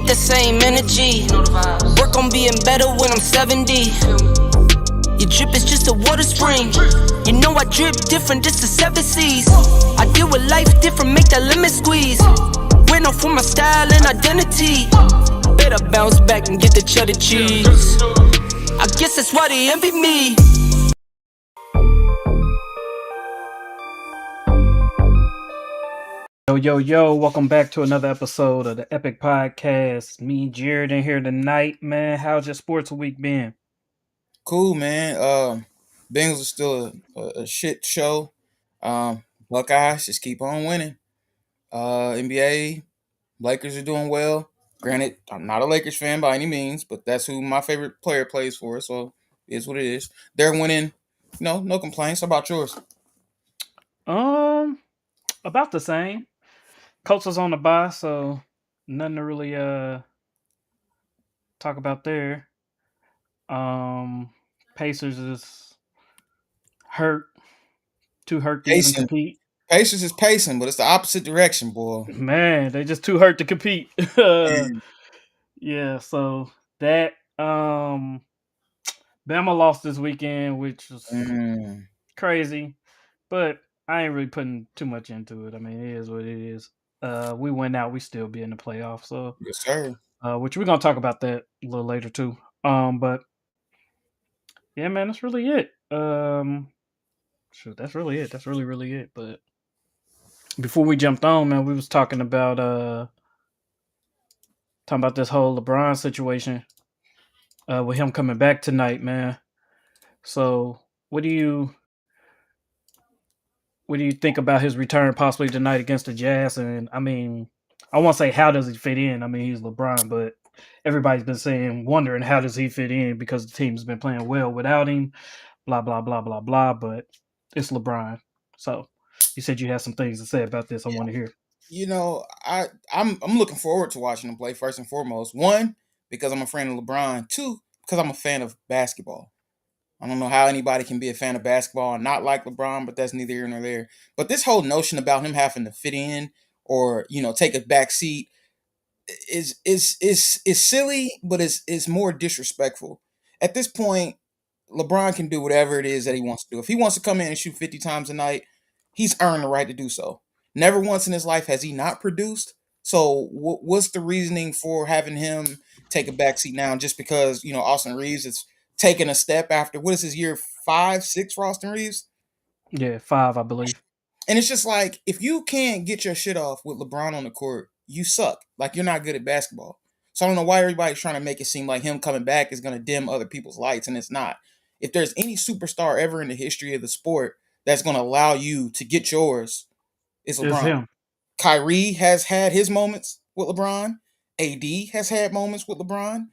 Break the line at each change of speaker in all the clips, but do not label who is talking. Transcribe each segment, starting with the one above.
the same energy. Work on being better when I'm 70. Your drip is just a water spring. You know I drip different, this the 7 C's. I deal with life different, make that lemon squeeze. Went off for my style and identity. Better bounce back and get the cheddar cheese. I guess that's why they envy me.
Yo, welcome back to another episode of the E.P.I.C podcast. Me, Jared, in here tonight, man. How's your sports week been?
Cool, man. Bengals are still a shit show. Buckeyes just keep on winning. NBA, Lakers are doing well. Granted, I'm not a Lakers fan by any means, but that's who my favorite player plays for, so it is what it is. They're winning. No complaints. How about yours?
Um, about the same. Colts is on the bye, so nothing to really talk about there. Um, Pacers is hurt, too hurt to even
Pacing.
compete.
Pacers is pacing, but it's the opposite direction, boy.
Man, they just too hurt to compete.
Man.
Yeah, so that Bama lost this weekend, which was
Mm.
crazy, but I ain't really putting too much into it. I mean, it is what it is. We went out, we still be in the playoffs. So,
Yes, sir.
which we're gonna talk about that a little later too. But yeah, man, that's really it. Shoot, that's really it. That's really it. But before we jumped on, man, we was talking about this whole LeBron situation. With him coming back tonight, man. So, what do you think about his return possibly tonight against the Jazz? And I mean, I won't say how does he fit in. I mean, he's LeBron, but everybody's been wondering how does he fit in because the team's been playing well without him. Blah blah blah blah blah. But it's LeBron. So you said you had some things to say about this. I want to hear.
I'm looking forward to watching him play first and foremost. One, because I'm a fan of LeBron. Two, because I'm a fan of basketball. I don't know how anybody can be a fan of basketball and not like LeBron, but that's neither here nor there. But this whole notion about him having to fit in or take a back seat is silly, but it's more disrespectful. At this point, LeBron can do whatever it is that he wants to do. If he wants to come in and shoot 50 times a night, he's earned the right to do so. Never once in his life has he not produced. So what's the reasoning for having him take a backseat now just because, Austin Reeves is taking a step after what is his year 5, 6 for Austin Reeves?
Yeah, 5, I believe.
And it's just like, if you can't get your shit off with LeBron on the court, you suck. Like, you're not good at basketball. So I don't know why everybody's trying to make it seem like him coming back is going to dim other people's lights, and it's not. If there's any superstar ever in the history of the sport that's going to allow you to get yours, it's
It's
LeBron.
him.
Kyrie has had his moments with LeBron. AD has had moments with LeBron.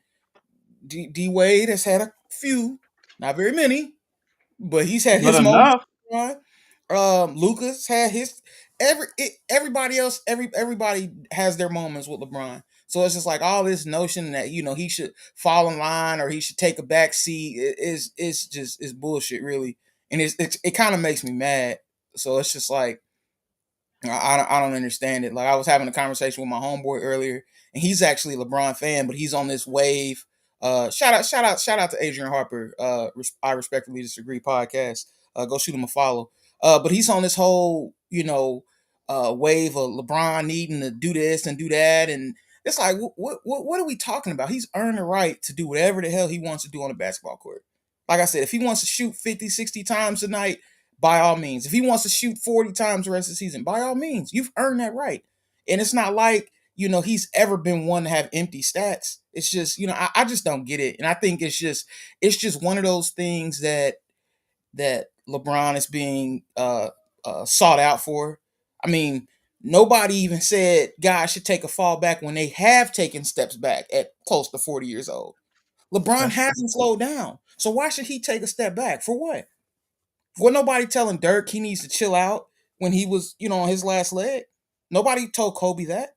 D Wade has had a few, not very many, but he's had
But
his moments
enough.
with LeBron. Lucas had his everybody else. Everybody has their moments with LeBron. So it's just like all this notion that he should fall in line or he should take a back seat is bullshit, really, and it kind of makes me mad. So it's just like I don't understand it. Like, I was having a conversation with my homeboy earlier, and he's actually a LeBron fan, but he's on this wave. Shout out to Adrian Harper. I respectfully disagree podcast. Go shoot him a follow. But he's on this whole wave of LeBron needing to do this and do that, and it's like what are we talking about? He's earned the right to do whatever the hell he wants to do on a basketball court. Like I said, if he wants to shoot 50, 60 times a night, by all means. If he wants to shoot 40 times the rest of the season, by all means. You've earned that right. And it's not like, he's ever been one to have empty stats. It's just, I just don't get it. And I think it's just one of those things that LeBron is being sought out for. I mean, nobody even said guys should take a fall back when they have taken steps back at close to 40 years old. LeBron
That's
hasn't slowed down. So why should he take a step back? For what? Was nobody telling Dirk he needs to chill out when he was, on his last leg? Nobody told Kobe that,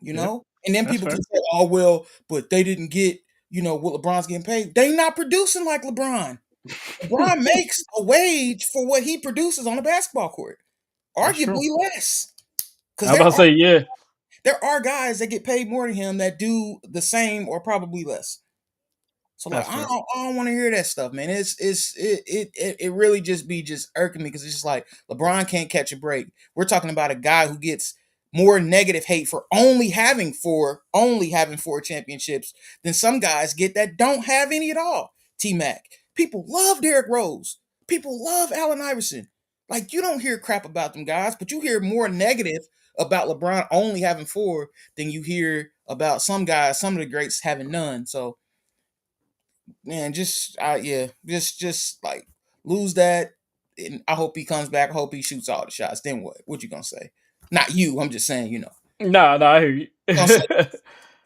yeah.
And then
That's
people
fair.
can say, "Oh well, but they didn't get, what LeBron's getting paid. They not producing like LeBron. LeBron makes a wage for what he produces on a basketball court,
That's true.
arguably less, because
I was about to say yeah.
There are guys that get paid more than him that do the same or probably less. So like
That's true.
I don't want to hear that stuff, man. It really just be just irking me because it's just like LeBron can't catch a break. We're talking about a guy who gets more negative hate for only having four championships than some guys get that don't have any at all. T Mac. People love Derrick Rose. People love Allen Iverson. Like you don't hear crap about them guys, but you hear more negative about LeBron only having four than you hear about some guys, some of the greats having none. So man, just like lose that. And I hope he comes back. I hope he shoots all the shots. Then what? What you gonna say? Not you. I'm just saying.
No, I hear you.
Gonna say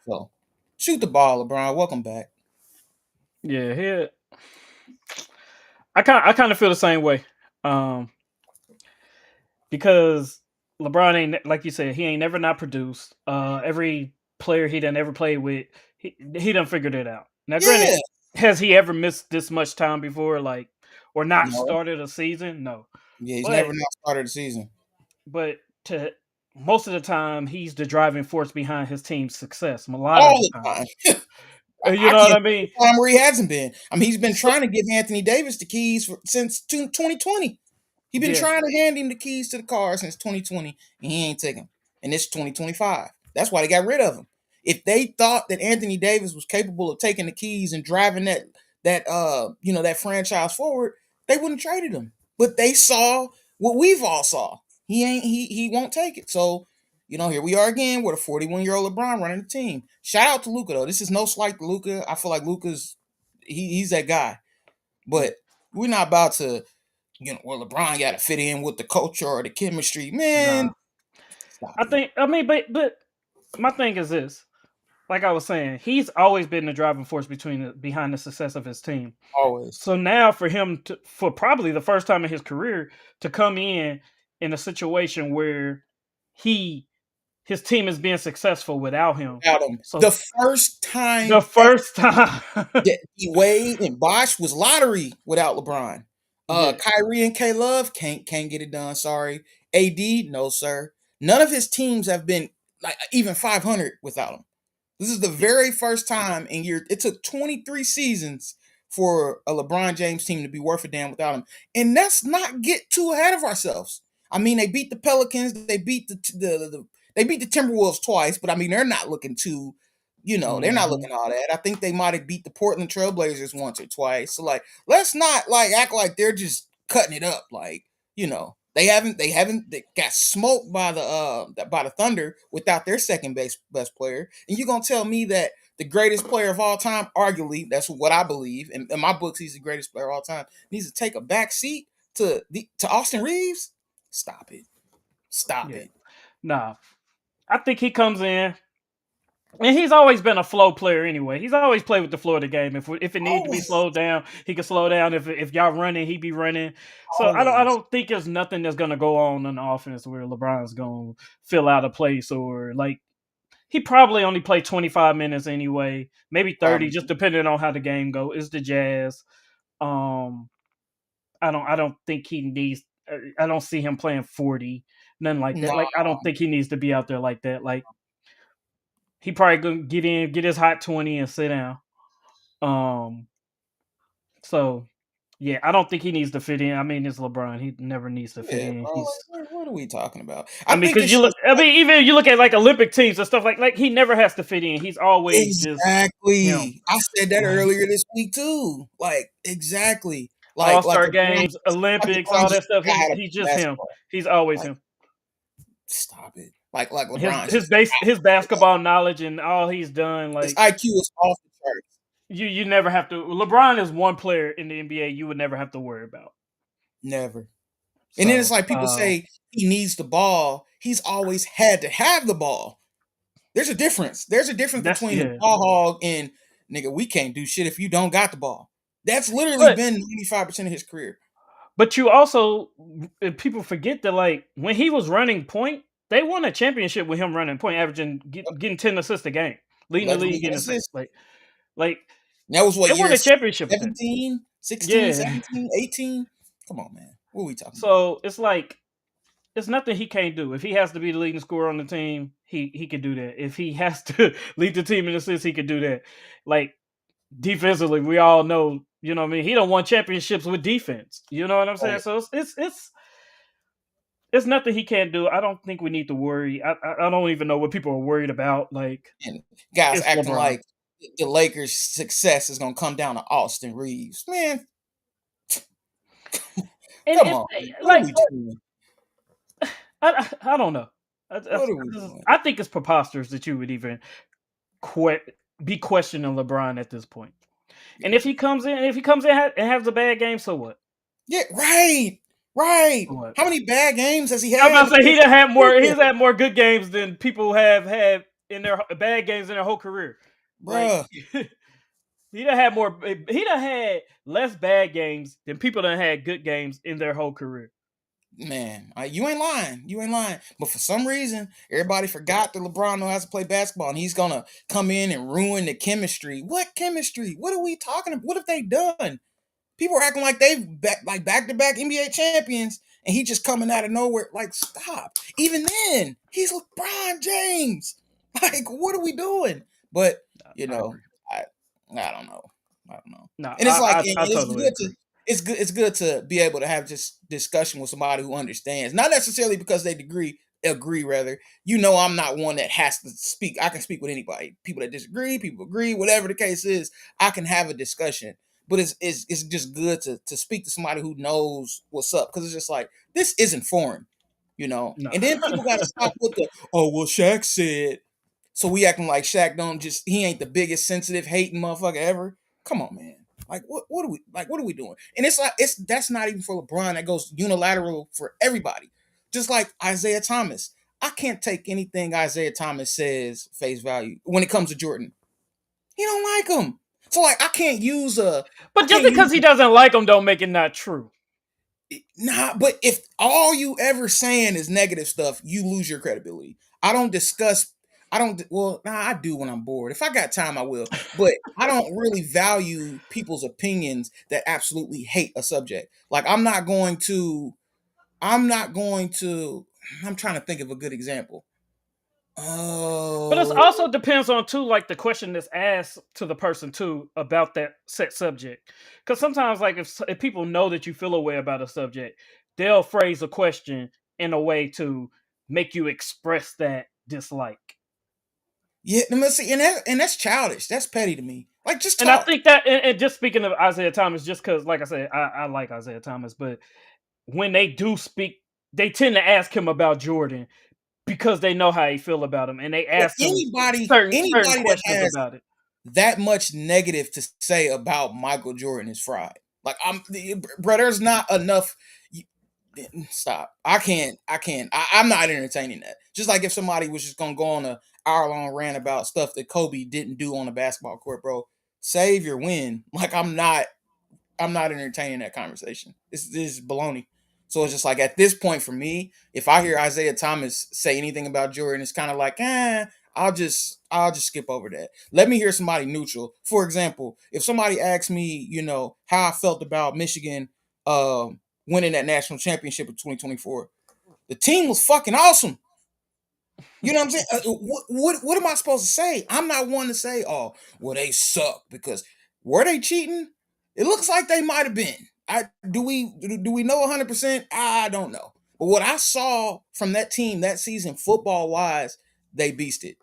so. Shoot the ball, LeBron. Welcome back.
Yeah, I kind of feel the same way. Um, because LeBron ain't like you said, he ain't never not produced. Every player he done ever played with, he done figured it out. Now, granted,
Yeah.
has he ever missed this much time before, like, or not
No.
started a season? No,
Yeah. He's
but
never not started the season.
to most of the time, he's the driving force behind his team's success. A lot of
All
the
the
time,
time.
you
I
know what
can't
I mean.
think of a time where he hasn't been. I mean, he's been
So,
trying to give Anthony Davis the keys since 2020. He's been
yeah,
trying to hand him the keys to the car since 2020, and he ain't taking them. And it's 2025. That's why they got rid of him. If they thought that Anthony Davis was capable of taking the keys and driving that franchise forward, they wouldn't have traded him. But they saw what we've all saw. He won't take it. So here we are again with a 41-year-old LeBron running the team. Shout out to Luka though. This is no slight to Luka. I feel like Luka's he's that guy.
yeah,
But we're not about to, well, LeBron got to fit in with the culture or the chemistry.
nah.
Man, stop
I
it.
think I mean, but my thing is this: like I was saying, he's always been the driving force behind the success of his team.
Always.
So now for him for probably the first time in his career to come in a situation where he his team is being successful without him.
Without him.
So
The first
the
time
first time,
that Wade and Bosh was lottery without LeBron.
yeah,
Kyrie and K Love can't get it done. Sorry. AD, no sir. None of his teams have been like even 500 without him. This is the very first time in year. It took 23 seasons for a LeBron James team to be worth a damn without him, and let's not get too ahead of ourselves. I mean, they beat the Pelicans, they beat they beat the Timberwolves twice, but I mean, they're not looking too. They're not
mhm,
looking all that. I think they might have beat the Portland Trailblazers once or twice. So like, let's not like act like they're just cutting it up. Like, they got smoked by the Thunder without their second best player. And you're gonna tell me that the greatest player of all time, arguably, that's what I believe. In my books, he's the greatest player of all time, needs to take a back seat to Austin Reeves? Stop it. Stop
yeah,
it.
nah. I think he comes in. And he's always been a flow player anyway. He's always played with the flow of the game. If it needs to be
Always.
slowed down, he can slow down. If y'all running, he be running. So I
Always.
don't think there's nothing that's gonna go on the offense where LeBron's gonna fill out a place or like he probably only played 25 minutes anyway, maybe 30, just
Probably.
depending on how the game go. It's the Jazz. Um, I don't think he needs. I don't see him playing 40, nothing like that.
No.
Like I don't think he needs to be out there like that. Like he probably gonna get in, get his hot 20, and sit down. Um, so yeah, I don't think he needs to fit in. I mean, it's LeBron. He never needs to fit
Yeah,
in.
bro. Like,
He's
what are we talking about?
I
I
mean,
think
because
it's just
I mean, even if you look at like Olympic teams and stuff like he never has to fit in. He's always just him.
exactly. I said that
Like
earlier this week too. Like exactly.
All
Like
Star
LeBron,
games,
like
Olympics,
LeBron
all
just
that stuff.
got
He's
out of
he's just him.
basketball.
He's always
Like
him.
stop it. Like
His
LeBron's
his
just
base his basketball knowledge and all he's done.
his
Like
IQ is off the charts.
you never have to. LeBron is one player in the NBA you would never have to worry about.
Never. And then it's
So
like people say he needs the ball. He's always had to have the ball. There's a difference. There's a difference
that's
between the
yeah.
ball hog and nigga, we can't do shit if you don't got the ball. That's literally
But
been 95% of his career.
But you also people forget that like when he was running point, they won a championship with him running point, averaging getting 10 assists a game, leading the
Led the
league
league in
in assists.
assists.
Like
That was
they
what
won
year
a championship with that.
17, 16,
Yeah.
17, 18. Come on, man. What are we talking about?
So it's like it's nothing he can't do. If he has to be the leading scorer on the team, he could do that. If he has to lead the team in assists, he could do that. Like defensively, we all know, you know what I mean? He don't won championships with defense. You know what I'm saying?
Right.
So it's nothing he can't do. I don't think we need to worry. I don't even know what people are worried about. Like
And guys
it's
acting
LeBron.
like the Lakers' success is gonna come down to Austin Reeves. Man,
And
come
if
on. What are
like
we doing?
I don't know.
What are we doing?
I think it's preposterous that you would even que- be questioning LeBron at this point. And
Yeah.
if he comes in and has a bad game, so what?
Yeah, right. Right.
So what?
How many bad games has he
I'm
had
about to say
against
he's had more good games than people have had in their bad games in their whole career. Like
bruh?
he done had more. He done had less bad games than people done had good games in their whole career.
Man, you ain't lying. You ain't lying. But for some reason, everybody forgot that LeBron knows how to play basketball, and he's gonna come in and ruin the chemistry. What chemistry? What are we talking about? What have they done? People are acting like they've back to back NBA champions, and he just coming out of nowhere. Like, stop. Even then, he's LeBron James. Like, what are we doing? But you
I
know,
agree.
I I don't know. I don't know.
No,
And it's like, and
I
it's
totally
good to
agree.
it's good to be able to have just discussion with somebody who understands, not necessarily because they agree rather. You know, I'm not one that has to speak. I can speak with anybody. People that disagree, people agree, whatever the case is, I can have a discussion. But it's just good to speak to somebody who knows what's up, because it's just like, this isn't foreign, you know.
No,
And then people got to stop with the, oh well, Shaq said, so we acting like Shaq don't just, he ain't the biggest sensitive hating motherfucker ever. Come on, man. Like, what are we doing? And it's like, it's that's not even for LeBron. That goes unilateral for everybody. Just like Isaiah Thomas. I can't take anything Isaiah Thomas says face value when it comes to Jordan. He don't like him. So like, I
but just
can't use
because he doesn't like him, don't make it not true.
nah, but if all you ever saying is negative stuff, you lose your credibility. I don't discuss. I don't. Well, nah, I do when I'm bored. If I got time, I will. But I don't really value people's opinions that absolutely hate a subject. Like, I'm not going to. I'm not going to. I'm trying to think of a good example.
But it
Oh,
also depends on too, like the question that's asked to the person too about that set subject. Because sometimes, like if people know that you feel a way about a subject, they'll phrase a question in a way to make you express that dislike.
yeah. Let me see, and that's childish. That's petty to me. Like, just
And I
talk.
think that, and just speaking of Isaiah Thomas, just because, like I said, I like Isaiah Thomas, but when they do speak, they tend to ask him about Jordan because they know how he feel about him, and they
Yeah,
ask him certain
anybody that
questions
has
about it.
that much negative to say about Michael Jordan is fried. Like, bro, there's not enough. Stop. I'm not entertaining that. Just like if somebody was just gonna go on a hour long rant about stuff that Kobe didn't do on the basketball court, bro. Save your win. Like, I'm not entertaining that conversation. This is baloney. So it's just like, at this point for me, if I hear Isaiah Thomas say anything about Jordan, it's kind of like, I'll just skip over that. Let me hear somebody neutral. For example, if somebody asks me, how I felt about Michigan winning that national championship in 2024, the team was fucking awesome. You know what I'm saying? What am I supposed to say? I'm not one to say, oh, well, they suck, because were they cheating? It looks like they might have been. Do we know 100%? I don't know. But what I saw from that team that season, football wise, they beasted.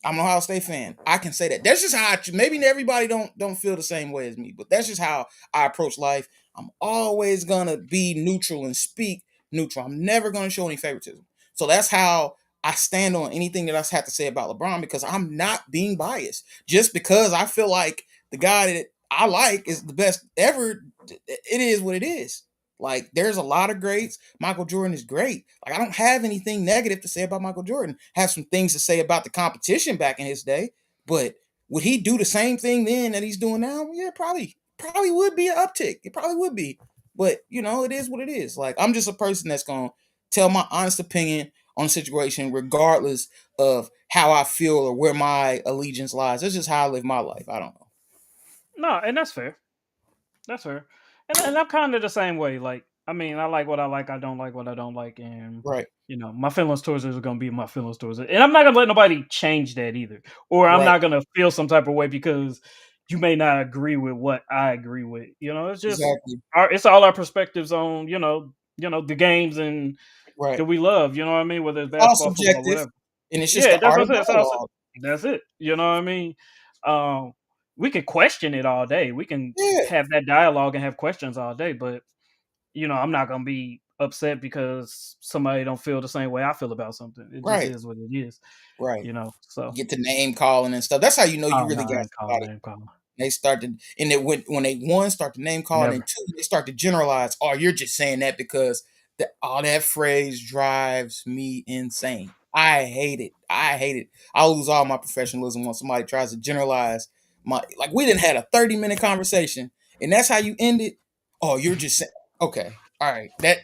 I'm an Ohio State fan. I can say that. That's just how maybe everybody don't feel the same way as me, but that's just how I approach life. I'm always gonna be neutral and speak neutral. I'm never gonna show any favoritism. So that's how I stand on anything that I have to say about LeBron, because I'm not being biased. Just because I feel like the guy that I like is the best ever, it is what it is. Like, there's a lot of greats. Michael Jordan is great. Like, I don't have anything negative to say about Michael Jordan. I have some things to say about the competition back in his day, but would he do the same thing then that he's doing now? Yeah, probably would be an uptick. It probably would be. But it is what it is. Like, I'm just a person that's gonna tell my honest opinion on a situation, regardless of how I feel or where my allegiance lies. That's just how I live my life. I don't know.
No, and that's fair. That's fair. And I'm kind of the same way. Like I mean, I like what I like. I don't like what I don't like, and
Right.
my feelings towards it are gonna be my feelings towards it, and I'm not gonna let nobody change that either, or I'm
Right.
not gonna feel some type of way because you may not agree with what I agree with. It's just
Exactly.
it's all our perspectives on the games and
Right.
that we love. You know what I mean? Whether it's
It's all
basketball, football,
subjective,
whatever.
and it's just
Yeah,
the
that's
art
what
of
I said.
dialogue.
That's it. You know what I mean? Um, we can question it all day. We can
Yeah.
have that dialogue and have questions all day, but I'm not gonna be upset because somebody don't feel the same way I feel about something. It just
Right.
is what it is.
Right.
So
Get to name calling and stuff. That's how you know you
oh no,
really
I
got
ain't calling,
somebody.
I ain't calling.
They start to, and they when they one start to name call, and then
Never.
two they start to generalize. Oh, you're just saying that because all that phrase drives me insane. I hate it. I hate it. I'll lose all my professionalism when somebody tries to generalize my, like, we didn't had a 30-minute conversation, and that's how you end it. Oh, you're just saying, okay, all right. That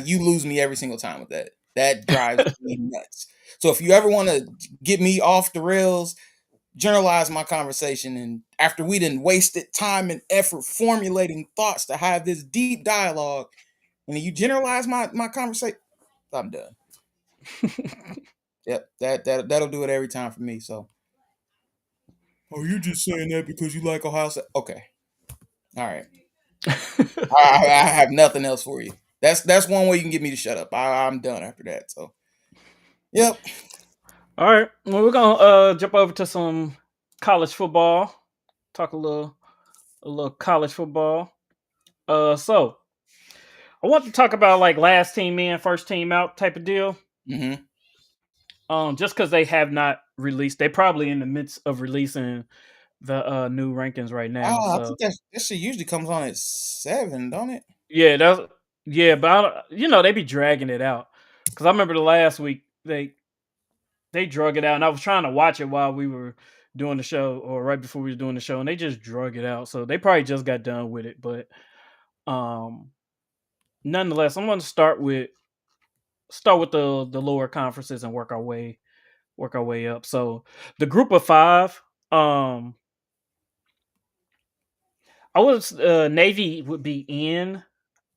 you lose me every single time with that. That drives me nuts. So if you ever want to get me off the rails, generalize my conversation, and after we didn't wasted time and effort formulating thoughts to have this deep dialogue, and then you generalize my conversation, I'm done. Yep, that'll do it every time for me. So, oh, you're just saying that because you like Ohio State. Okay, all right. I have nothing else for you. That's one way you can get me to shut up. I'm done after that. So, yep.
All right. Well, we're gonna jump over to some college football. Talk a little college football. So I want to talk about like last team in, first team out type of deal.
Hmm.
Just because they have not released, they probably in the midst of releasing the new rankings right now.
I
So
think that shit usually comes on at 7, don't it?
yeah, that's yeah, but they be dragging it out because I remember the last week they drug it out, and I was trying to watch it while we were doing the show or right before we were doing the show, and they just drug it out. So they probably just got done with it, but um, nonetheless, I'm going to start with the lower conferences and work our way up. So the group of five, um, I was Navy would be in.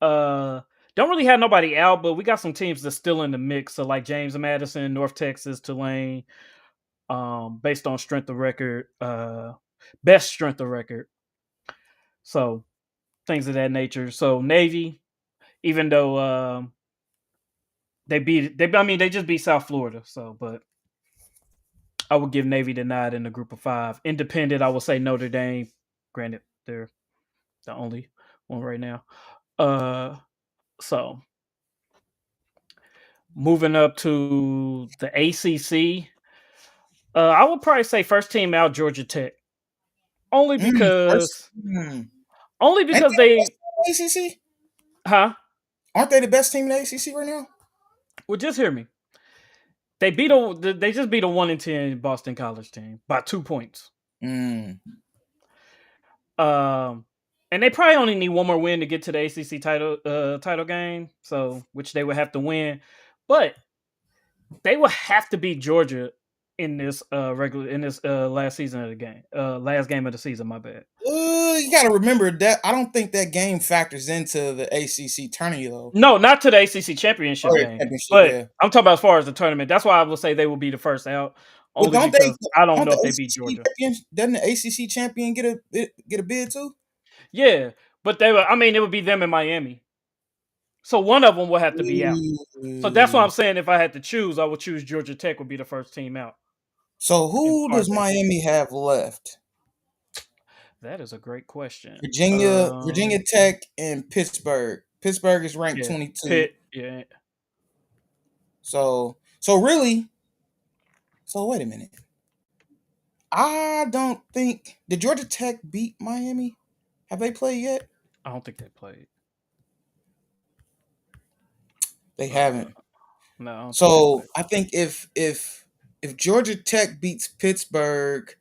Don't really have nobody out, but we got some teams that's still in the mix. So like James Madison, North Texas, Tulane, based on strength of record, best strength of record. So things of that nature. So Navy, even though I mean they just beat South Florida. So, but I would give Navy the nod in the group of five. Independent, I will say Notre Dame. Granted, they're the only one right now. Uh, so moving up to the ACC, I would probably say first team out Georgia Tech, only
First,
because only
ain't
because
they the best
they,
team in the ACC?
huh?
Aren't they the best team in the ACC right now?
Well, just hear me. They just beat a 1-10 Boston College team by 2 points.
Mm.
Um, and they probably only need one more win to get to the ACC title game. So, which they would have to win, but they will have to beat Georgia in this last season of the game, last game of the season. My bad.
You got to remember that I don't think that game factors into the ACC tourney though.
No, not to the ACC championship
Or the
game,
championship,
but
yeah.
I'm talking about as far as the tournament. That's why I will say they will be the first out,
But
only because I don't know if they beat Georgia.
doesn't the ACC champion get a bid too?
Yeah, but they were. I mean, it would be them in Miami. So one of them will have to be out. So that's why
Ooh.
I'm saying if I had to choose, I would choose Georgia Tech would be the first team out.
So
As
who
far as
does
ACC.
Miami have left?
That is a great question.
Virginia Tech, and Pittsburgh. Pittsburgh is ranked
Yeah,
22.
Pitt. Yeah,
So really, so wait a minute. I don't think did Georgia Tech beat Miami? Have they played yet?
I don't think they played.
They
Uh,
haven't.
no, I don't think they
So
played.
I think if Georgia Tech beats Pittsburgh,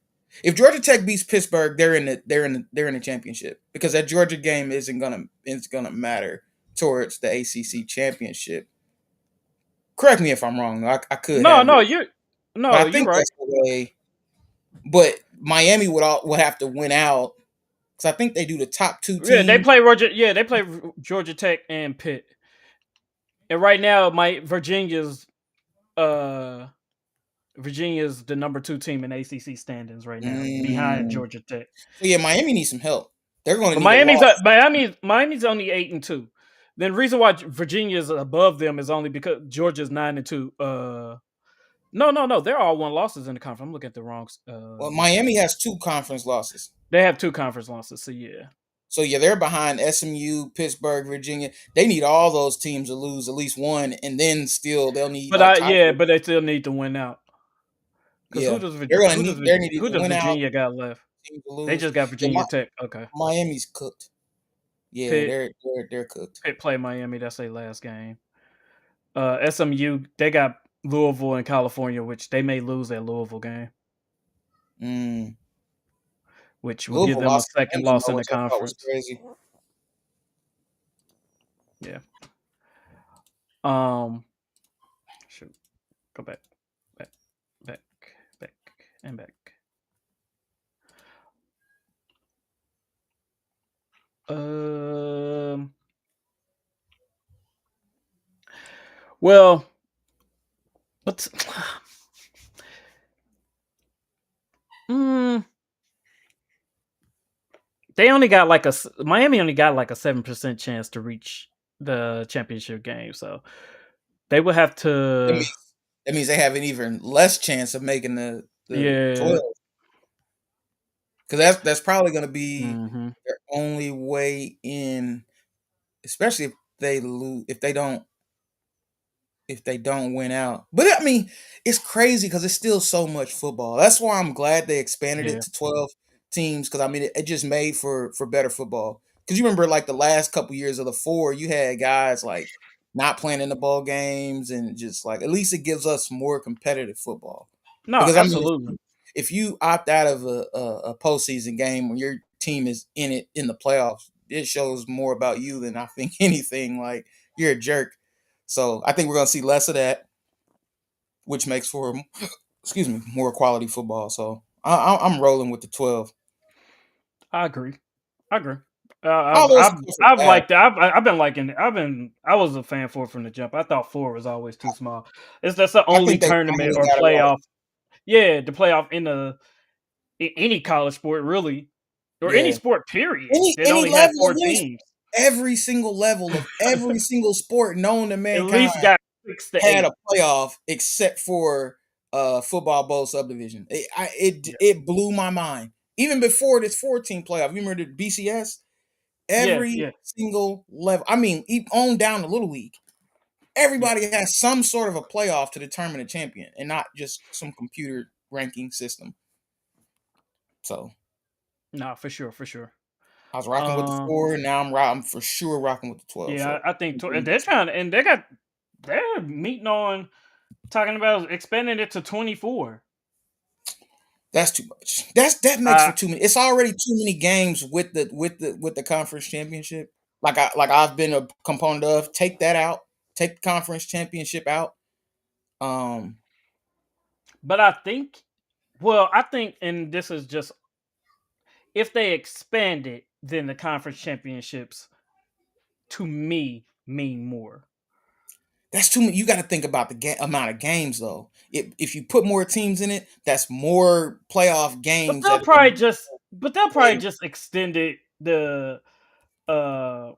if Georgia Tech beats Pittsburgh, they're in the championship because that Georgia game isn't gonna matter towards the ACC championship. Correct me if I'm wrong. I could
No,
have
no,
it,
you're
but
no,
I
you're
think
right.
that's the way. But Miami would have to win out Because I think they do the top 2
Yeah, they
teams.
play Roger. Yeah, they play Georgia Tech and Pitt. And right now, uh Virginia's the number 2 team in ACC standings right now, behind
Mm.
Georgia Tech.
So yeah, Miami needs some help. They're going to
But
need a loss.
Miami's only 8-2. Then the reason why Virginia is above them is only because Georgia's 9-2. No, they're all one losses in the conference. I'm looking at the wrong.
Well, Miami has 2 conference losses.
They have 2 conference losses. So yeah.
So yeah, they're behind SMU, Pittsburgh, Virginia. They need all those teams to lose at least one, and then still they'll need like
But
top.
but they still need to win out. Because
Yeah, they're gonna
who
need.
does
They're needing to win out.
Virginia got left?
Team to
They
lose.
just got
Yeah,
Virginia Tech. Okay.
Miami's cooked. Yeah,
Pitt
they're cooked.
Pitt play Miami. That's their last game. SMU, they got Louisville in California, which they may lose that Louisville game,
Mm.
which will give
Louisville
them a
lost to
second
Indy,
loss
though,
in the
which I thought was
conference.
crazy.
Yeah. Shoot. Go back, back, and back. Well, let's. Miami only got like a 7% chance to reach the championship game, so they would have to.
That means they have an even less chance of making the 12. Because that's probably going to be
Mm-hmm.
their only way in, especially if they lose, if they don't win out. But I mean, it's crazy because it's still so much football. That's why I'm glad they expanded
Yeah.
it to 12 teams, because I mean it just made for better football. Because you remember like the last couple years of the 4, you had guys like not playing in the ball games, and just like at least it gives us more competitive football.
No,
Because I mean,
absolutely.
if you opt out of a postseason game when your team is in it in the playoffs, it shows more about you than I think anything. Like you're a jerk. So I think we're gonna see less of that, which makes for more quality football. So I'm rolling with the 12.
I agree.
All those different
I've
paths.
liked it. I've been liking it. I was a fan for it from the jump. I thought 4 was always too small. That's the
I
only
think they
tournament
finally
or
got it right.
playoff. Yeah, the playoff in any college sport really, or any
Yeah.
sport period. That
Any
only had
level
4
of any
teams.
every single level of every single sport known to
At
mankind
least got 6 to
had
8.
a playoff except for football bowl subdivision.
Yeah,
It blew my mind. Even before this 14 playoff, you remember the BCS? Every
yeah.
single level. I mean, on down to Little League.
Yeah.
Everybody has some sort of a playoff to determine a champion, and not just some computer ranking system. So
No, for sure.
I was rocking with the
Um,
4, and now I'm for sure rocking with the 12.
yeah,
So
I think they're meeting on talking about expanding it to 24.
that's too much. That makes
Uh,
for too many. It's already too many games with the conference championship. I've been a component of. Take that out. Take the conference championship out. Um,
but I think, and this is just if they expand it, then the conference championships to me mean more.
that's too many. You got to think about the amount of games though. If you put more teams in it, that's more playoff
But
games
they'll
that are going
probably
to
just but they'll probably
play.
just extend it uh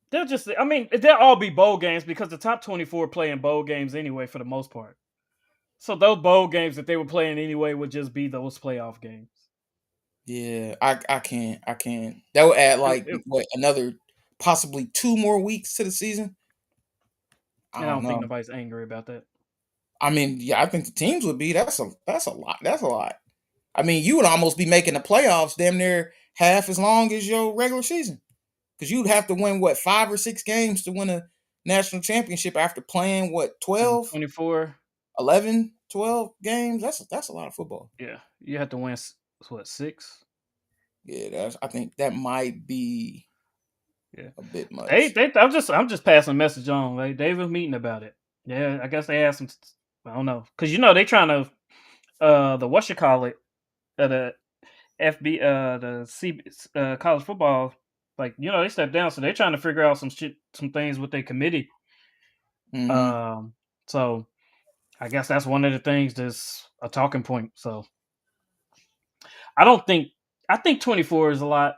they'll just I mean they'll all be bowl games because the top 24 play in bowl games anyway for the most part. So those bowl games that they were playing anyway would just be those playoff games.
Yeah, I can't. That would add
It-
like
it-
what, another possibly 2 more weeks to the season. I
and I
don't
don't think
know.
nobody's angry about that.
I mean, yeah, I think the teams would be. That's a lot. That's a lot. I mean, you would almost be making the playoffs damn near half as long as your regular season, because you'd have to win what 5 or 6 games to win a national championship after playing what
And
12,
24,
11, 12 games. That's a lot of football.
yeah, you have to win what 6?
Yeah, I think that might be
Yeah.
a bit
They
much.
they I'm just passing a message on. Like they was meeting about it. Yeah, I guess they had some. I don't know because they trying to the what you call it the the college football, like they stepped down, so they're trying to figure out some things with their committee.
Hmm.
Um, so I guess that's one of the things that's a talking point. So I don't think I think 24 is a lot,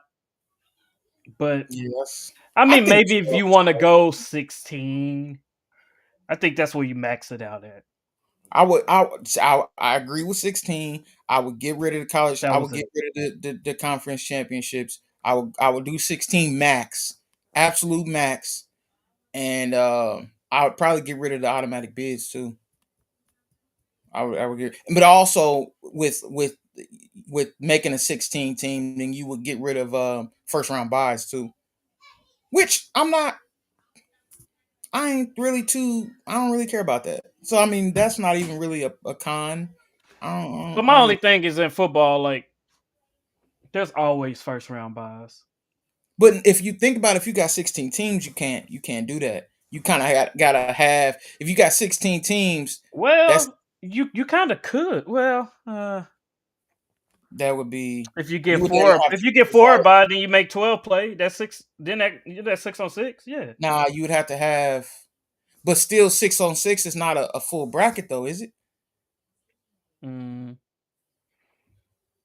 but
Yes,
I
I
mean
think
maybe if
12
you
is
want to
perfect.
go 16, I think that's where you max it out at.
I agree with 16. I would get rid of the college.
That
I
was
would get
it.
rid of the conference championships. I would do 16 max, absolute max, and I would probably get rid of the automatic bids too. I would get, but also with making a 16 team, then you would get rid of first round buys too. Which I ain't really too. I don't really care about that. So I mean, that's not even really a con.
But
I
my
don't
only
really.
thing is in football, like there's always first round buys.
But if you think about it, if you got 16 teams, you can't do that. You kind of gotta have if you got 16 teams, that's
Well, you kind of could. Well,
that would be
if you
you
get
would then
four,
have
if
to
you get four
start.
by, then you make 12 play. That's six. Then that's 6 on 6. Yeah.
Nah, you would have to have, but still 6 on 6 is not a full bracket though, is it?
Mm,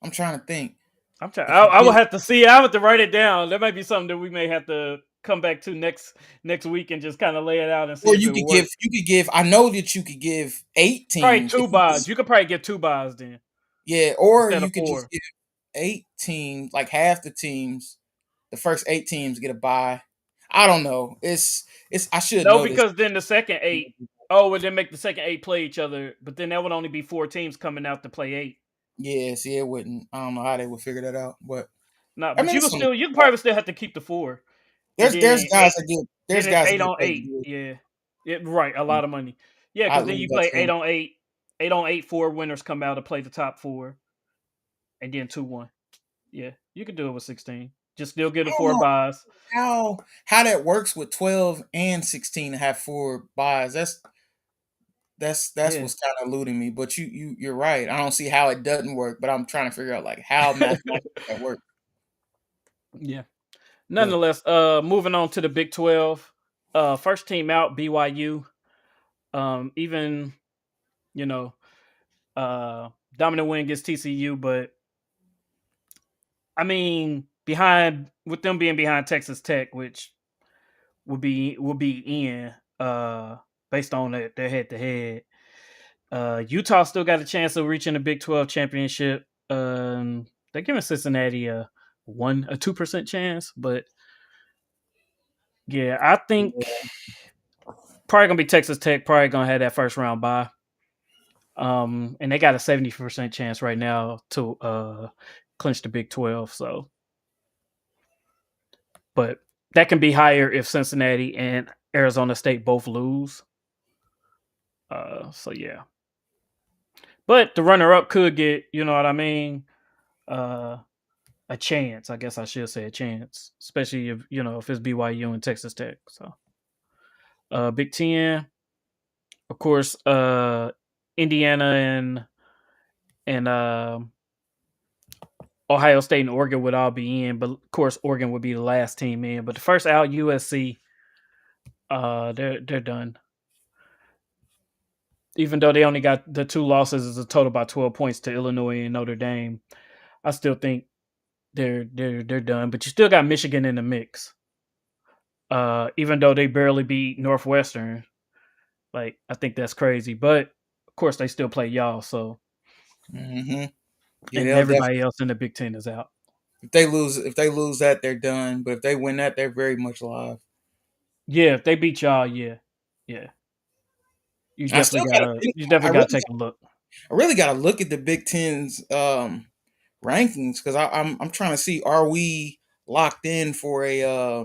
I'm trying to think.
I'm trying.
If you
I will
get
have to see. I have to write it down. That might be something that we may have to come back to next week and just kind of lay it out and see
or
if it will work.
you could give. I know that you could give eight
Probably
teams if
two
you
buys.
just
You could probably get two buys then
yeah, or
instead
you
of
could just
four.
give 8 teams, like half the teams. The first 8 teams get a bye. I don't know. It's I should
No,
know this.
because then the second eight. Oh, would then make the second eight play each other, but then that would only be four teams coming out to play eight.
Yeah, see, it wouldn't. I don't know how they would figure that out, but
No,
I
but
mean,
you
it's
can
something.
still you can probably still have to keep the four, and
There's guys that get
then
there's
it's
guys that
eight
get
on
paid
eight.
good.
Yeah, right, a lot of money. Yeah,
I
because then
leave
you
that
play
to them.
8 on 8. Four winners come out to play the top four, and then 2-1. Yeah, you can do it with 16. Just still get
I
the
don't
four
know
buys.
how that works with 12 and 16 to have 4 buys. That's
Yeah,
what's kind of eluding me. But you're right. I don't see how it doesn't work, but I'm trying to figure out like how mathematically that works.
yeah.
But
Nonetheless, moving on to the Big 12. First team out, BYU. Even you know, uh, dominant win against TCU, but I mean, behind with them being behind Texas Tech, which will be in based on their head to head. Utah still got a chance of reaching the Big 12 championship. They're giving Cincinnati a 2% chance, but yeah, I think
yeah,
probably gonna be Texas Tech. Probably gonna have that first round bye. And they got a 70% chance right now to clinch the Big 12. So, but that can be higher if Cincinnati and Arizona State both lose. So yeah, but the runner up could get, you know what I mean, uh, a chance. I guess I should say a chance, especially if if it's BYU and Texas Tech. So, Big Ten, of course, Indiana and Ohio State and Oregon would all be in, but of course Oregon would be the last team in. But the first out, USC, they're done. Even though they only got the two losses as a total by 12 points to Illinois and Notre Dame, I still think they're done. But you still got Michigan in the mix. Even though they barely beat Northwestern, like I think that's crazy. But of course they still play y'all, so
hmm yeah,
and
they'll
everybody
definitely
else in the Big Ten is out.
if they lose that, they're done. But if they win that, they're very much alive.
Yeah, if they beat y'all, yeah. Yeah.
I still gotta think.
You definitely gotta take a look.
I really gotta look at the Big Ten's rankings because I'm trying to see, are we locked in for a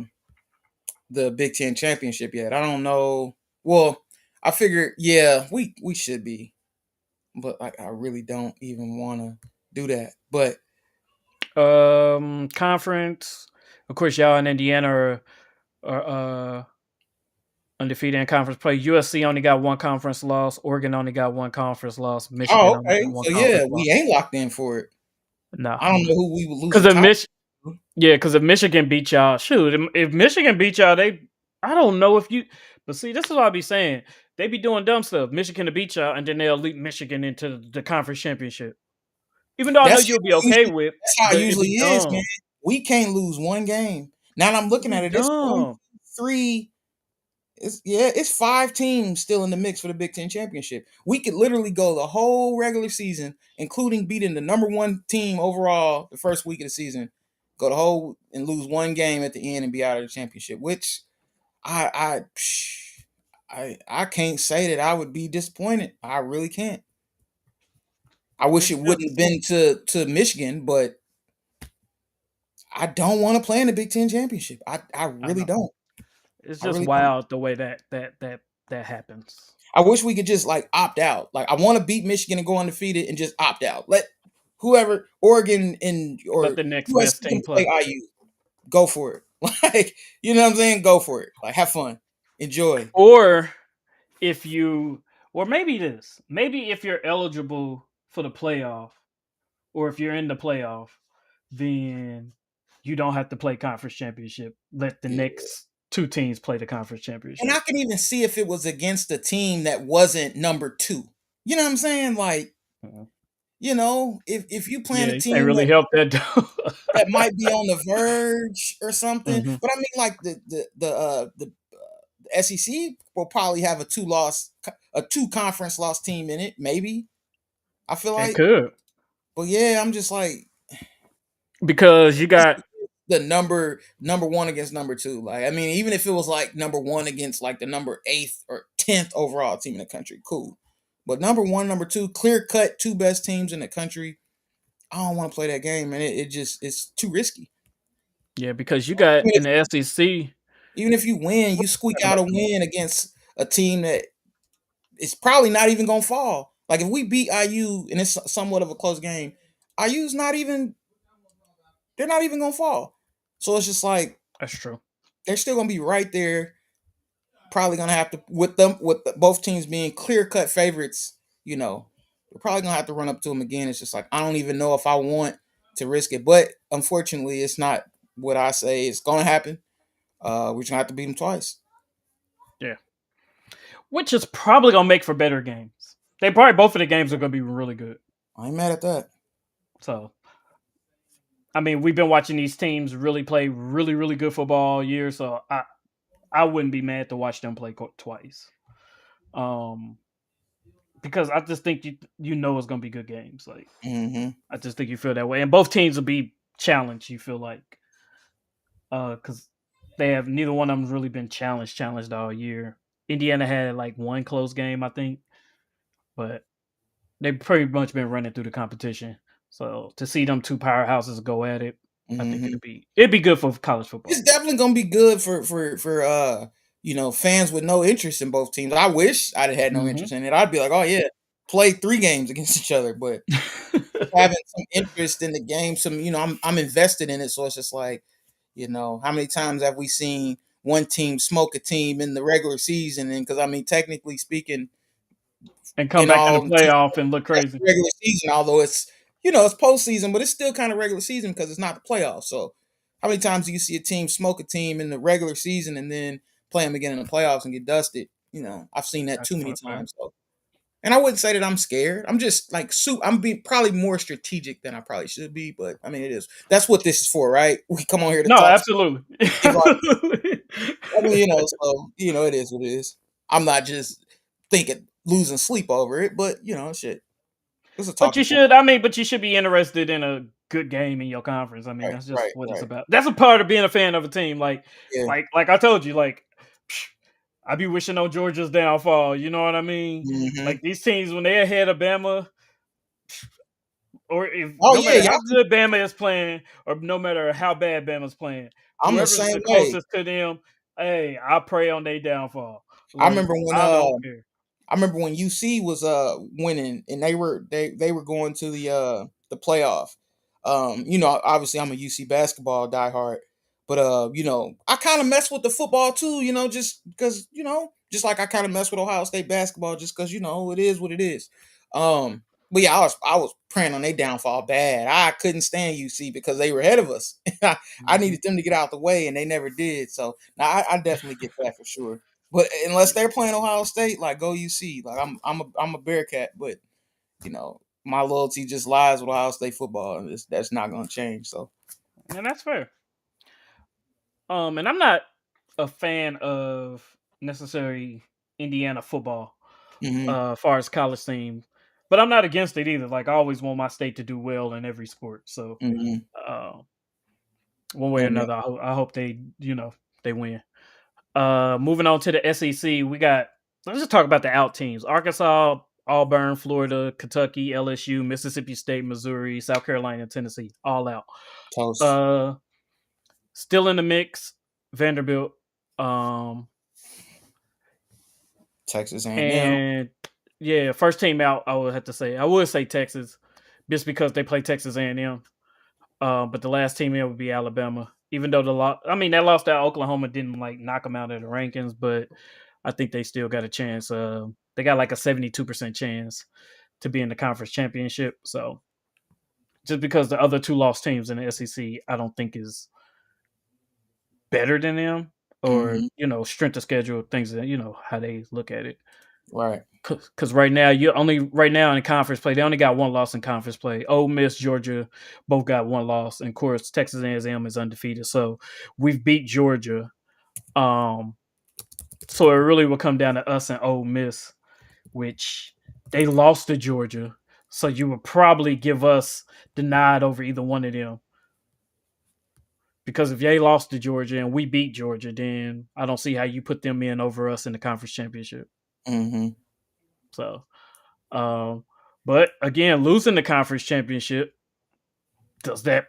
the Big Ten championship yet? I don't know. Well, I figure yeah, we should be, but I really don't even want to do that. But
Conference. Of course, y'all in Indiana are undefeated in conference play. USC only got one conference loss. Oregon only got one conference loss. Michigan
oh,
only
okay,
got one
so yeah,
conference loss.
we ain't locked in for it.
No,
I don't know who we would lose
because
a
if
title
Mich
to.
yeah, because if Michigan beat y'all, shoot, if Michigan beat y'all, they I don't know if you. But see, this is what I be saying. They be doing dumb stuff. Michigan to beat y'all, and then they'll leap Michigan into the conference championship. Even though I know
That's
you'll be
how it
okay
usually,
with,
that's how it
but it'd
usually
be
is, man.
dumb.
We can't lose one game. Now that I'm
It'd
looking
be
at it, it's one,
dumb.
two, three. It's five teams still in the mix for the Big Ten championship. We could literally go the whole regular season, including beating the number one team overall the first week of the season, go the whole and lose one game at the end and be out of the championship. Which I I psh, I can't say that I would be disappointed. I really can't. I wish
It's
it wouldn't have
just
been to Michigan, but I don't want to play in the Big Ten championship. I
I
really
know.
don't.
It's
I
just
really don't.
wild the way that happens.
I wish we could just like opt out. Like I want to beat Michigan and go undefeated and just opt out. Let whoever Oregon and
Let
or
the next best
USC
team
can play
play.
IU. Go for it. Like you know what I'm saying? Go for it. Like have fun. Enjoy.
Or if you or maybe this. Maybe if you're eligible for the playoff, or if you're in the playoff, then you don't have to play conference championship. Let the
Yeah.
next two teams play the conference
And I
championship.
can even see if it was against a team that wasn't number two. You know what I'm saying? Like,
Mhm.
if you playing
Yeah,
a
you can't
team
really
that
help that though.
that might be on the verge or something.
Mhm.
But I mean, like the SEC will probably have a two conference loss team in it. Maybe I feel
It
like,
could
but yeah, I'm just like
because you got
the number one against number two. Like I mean, even if it was like number one against like the number eighth or 10th overall team in the country, cool. But number one, number two, clear cut, two best teams in the country. I don't want to play that game, and it just it's too risky.
yeah because you got
Even
in
if,
the SEC.
even if you win, you squeak out a win against a team that is probably not even gonna fall. Like if we beat IU and it's somewhat of a close game, IU's not even they're not even gonna fall. So it's just like
That's true.
they're still gonna be right there. Probably gonna have to both teams being clear cut favorites. We're probably gonna have to run up to them again. It's just like I don't even know if I want to risk it, but unfortunately, it's not what I say is gonna happen. We're just gonna have to beat them twice.
Yeah, which is probably gonna make for better games. They probably both of the games are gonna be really good.
I ain't mad at that.
So I mean, we've been watching these teams really play really, really good football all year. So I wouldn't be mad to watch them play twice. Um, because I just think you know it's gonna be good games. Like
Hmm.
I just think you feel that way, and both teams will be challenged. You feel like because they have neither one of them really been challenged all year. Indiana had like one close game, I think, but they've pretty much been running through the competition. So to see them two powerhouses go at it, I think
Hmm.
it'd be good for college
It's
football.
definitely gonna be good for fans with no interest in both teams. I wish I'd had no
Hmm
interest in it. I'd be like, oh yeah, play three games against each other. But having some interest in the game, I'm invested in it. So it's just like, how many times have we seen one team smoke a team in the regular season? And because I mean, technically speaking,
and come
in
back to the
all
playoff and look
that's
crazy.
regular season, although it's postseason, but it's still kind of regular season because it's not the playoffs. So, how many times do you see a team smoke a team in the regular season and then play them again in the playoffs and get dusted? I've seen that
That's
too many
a fact.
times. So, and I wouldn't say that I'm scared. I'm just like I'm being probably more strategic than I probably should be. But I mean, it is. That's what this is for, right? We come on here to
No,
talk.
absolutely.
Give our,
Absolutely.
I mean, so it is what it is. I'm not just thinking losing sleep over it, but shit. It's a
But
talking
you
point.
should. I mean, but you should be interested in a good game in your conference. I mean,
Right,
that's just
right,
what it's
right.
about. That's a part of being a fan of a team.
Yeah.
Like I told you, I be wishing on Georgia's downfall. You know what I mean?
Hmm.
Like these teams when they're ahead of Bama, or if
Oh
no
yeah,
matter how
y'all.
good Bama is playing, or no matter how bad Bama's playing,
I'm the
whoever's
same
the
way.
closest to them, hey, I pray on their downfall.
I
Like
remember when
I don't care.
I remember when UC was winning and they were going to the playoff. Obviously I'm a UC basketball diehard, but I kind of mess with the football too. Just because just like I kind of mess with Ohio State basketball, just because it is what it is. But yeah, I was praying on their downfall bad. I couldn't stand UC because they were ahead of us. I
Mhm.
needed them to get out the way, and they never did. So now I definitely get that for sure. But unless they're playing Ohio State, like go UC. Like I'm a Bearcat, but my loyalty just lies with Ohio State football, and that's not going to change. So
And that's fair. And I'm not a fan of necessarily Indiana football,
hmm
far as college team, but I'm not against it either. Like I always want my state to do well in every sport. So
hmm
uh, one way or
and
another, I hope they they win. Moving on to the SEC, we got let's just talk about the out teams: Arkansas, Auburn, Florida, Kentucky, LSU, Mississippi State, Missouri, South Carolina, Tennessee, all out.
toast
Uh, Still in the mix, Vanderbilt, um,
Texas A&M.
and yeah, first team out. I would have to say I would say Texas, just because they play Texas A&M. But the last team in would be Alabama. Even though that loss to Oklahoma didn't like knock them out of the rankings, but I think they still got a chance. They got like a 72% chance to be in the conference championship. So just because the other two lost teams in the SEC, I don't think is better than them, or
hmm
strength of schedule, things that how they look at it.
Right.
Because right now in conference play, they only got one loss in conference play. Ole Miss, Georgia, both got one loss, and of course Texas A&M is undefeated. So we've beat Georgia. Um, so it really will come down to us and Ole Miss, which they lost to Georgia. So you would probably give us the nod over either one of them. Because if they lost to Georgia and we beat Georgia, then I don't see how you put them in over us in the conference championship.
hmm
So, um, but again, losing the conference championship, does that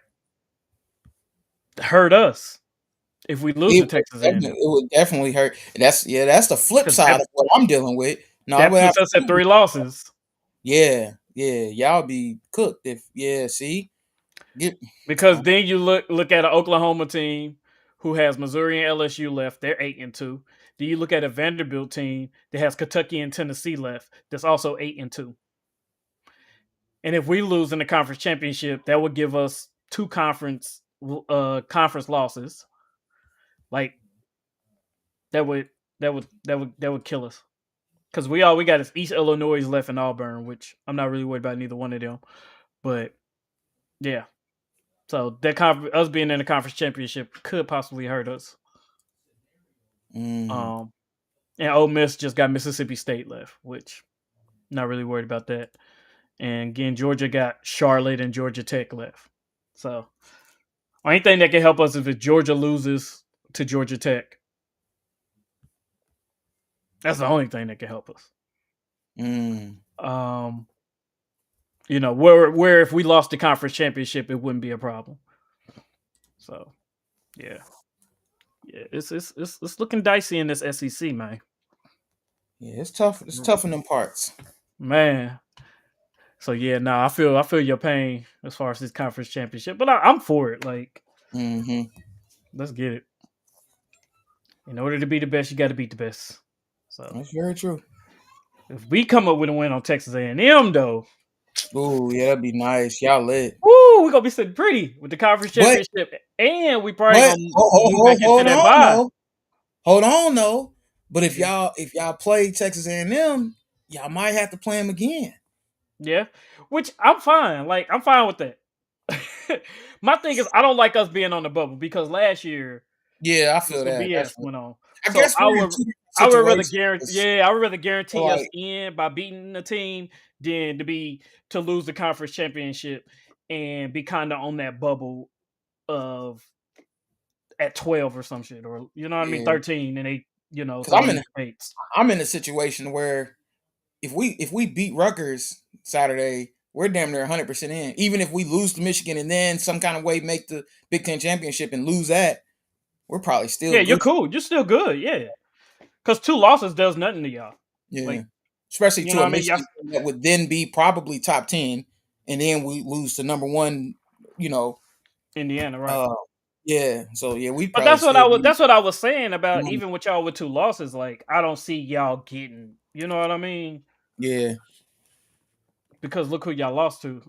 hurt us if we lose to Texas A&M?
It would definitely hurt. That's the flip
Because
side of what I'm dealing with. No, I
that
would
puts us at
absolutely.
3 losses.
Yeah, y'all be cooked if see get
Because then you look at an Oklahoma team who has Missouri and LSU left. They're 8-2. Then you look at a Vanderbilt team that has Kentucky and Tennessee left. That's also 8-2. And if we lose in the conference championship, that would give us two conference losses. Like that would kill us. Because all we got is East Illinois left in Auburn, which I'm not really worried about neither one of them. But yeah. So us being in the conference championship could possibly hurt us.
mm,
Um and Ole Miss just got Mississippi State left, which not really worried about that. And again, Georgia got Charlotte and Georgia Tech left. So only thing that can help us if Georgia loses to Georgia Tech. That's the only thing that can help us.
mm.
Um, where if we lost the conference championship, it wouldn't be a problem. So, yeah, it's looking dicey in this SEC, man.
Yeah, it's tough. It's tough in them parts.
Man. So yeah, I feel your pain as far as this conference championship, but I'm for it. Like,
hmm
let's get it. In order to be the best, you got to beat the best. So
That's very true.
if we come up with a win on Texas A&M, though,
Ooh, yeah, that'd be nice. Y'all lit.
woo, we're gonna be sitting pretty with the conference
But
championship, and we probably
but
gonna move back into
hold
that
on
bye.
though. Hold on though. But if
Yeah.
y'all play Texas A&M, y'all might have to play them again.
Yeah, which I'm fine. Like I'm fine with that. My thing is, I don't like us being on the bubble because last year
Yeah, I
was
feel
some
that.
BS
That's
went on.
I
So
guess we're in two different
I would rather
situations.
guarantee. Yeah, I would rather guarantee us
Like,
in by beating the team than to lose the conference championship and be kind of on that bubble of at 12 or some shit, or you know what I mean,
yeah,
13, and they
because
throwing these dates.
I'm in a situation where if we beat Rutgers Saturday, we're damn near 100% in. Even if we lose to Michigan and then some kind of way make the Big Ten championship and lose that, we're probably still
Yeah, you're
good.
cool. You're still good. Yeah, because 2 losses does nothing to y'all.
Yeah,
Like
especially
you
to
know
a
what I mean. Y'all
Michigan team that would then be probably top 10, and then we lose to number one. You know,
Indiana, right?
uh, yeah. So yeah, we
But
probably still be.
that's what I was saying about even with y'all with 2 losses. Like I don't see y'all getting. You know what I mean?
Yeah,
Because look who y'all lost to.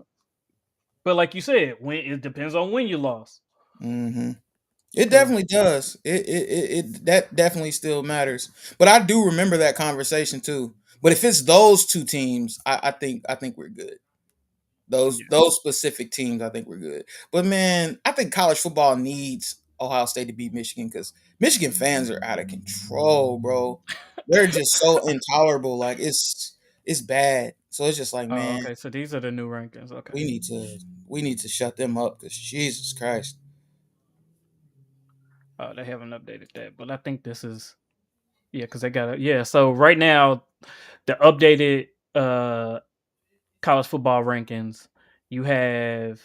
But like you said, when it depends on when you lost.
Hmm. It
Because
definitely does. It that definitely still matters. But I do remember that conversation too. But if it's those two teams, I think we're good. Those specific teams, I think we're good. But man, I think college football needs Ohio State to beat Michigan because Michigan fans are out of control, bro. They're just so intolerable. Like it's bad. So it's just like,
oh,
man,
okay. So these are the new rankings. Okay.
we need to we need to shut them up because Jesus Christ.
Oh, they haven't updated that, but I think this is because they got it. Yeah. So right now, the updated college football rankings, you have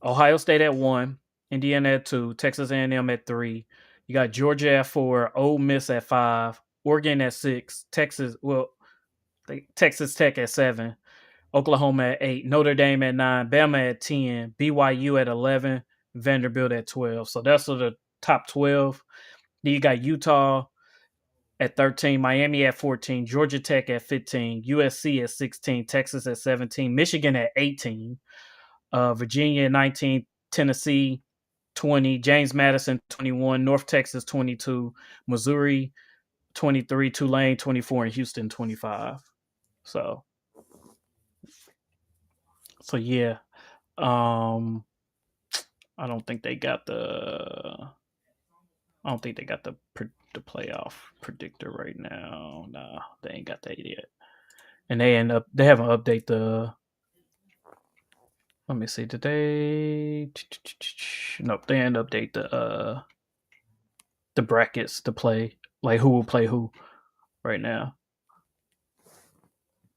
Ohio State at 1, Indiana at 2, Texas A&M at 3. You got Georgia at 4, Ole Miss at 5, Oregon at 6, Texas Tech at 7, Oklahoma at 8, Notre Dame at 9, Bama at 10, BYU at 11, Vanderbilt at 12. So that's the top 12. Then you got Utah at 13, Miami at 14, Georgia Tech at 15, USC at 16, Texas at 17, Michigan at 18, Virginia at 19, Tennessee 20, James Madison 21, North Texas 22, Missouri 23, Tulane 24, and Houston 25. So yeah. Um I don't think they got the playoff predictor right now. Nah, they ain't got that yet. And they haven't update the let me see, did they nope, they didn't update the brackets to play, like who will play who right now.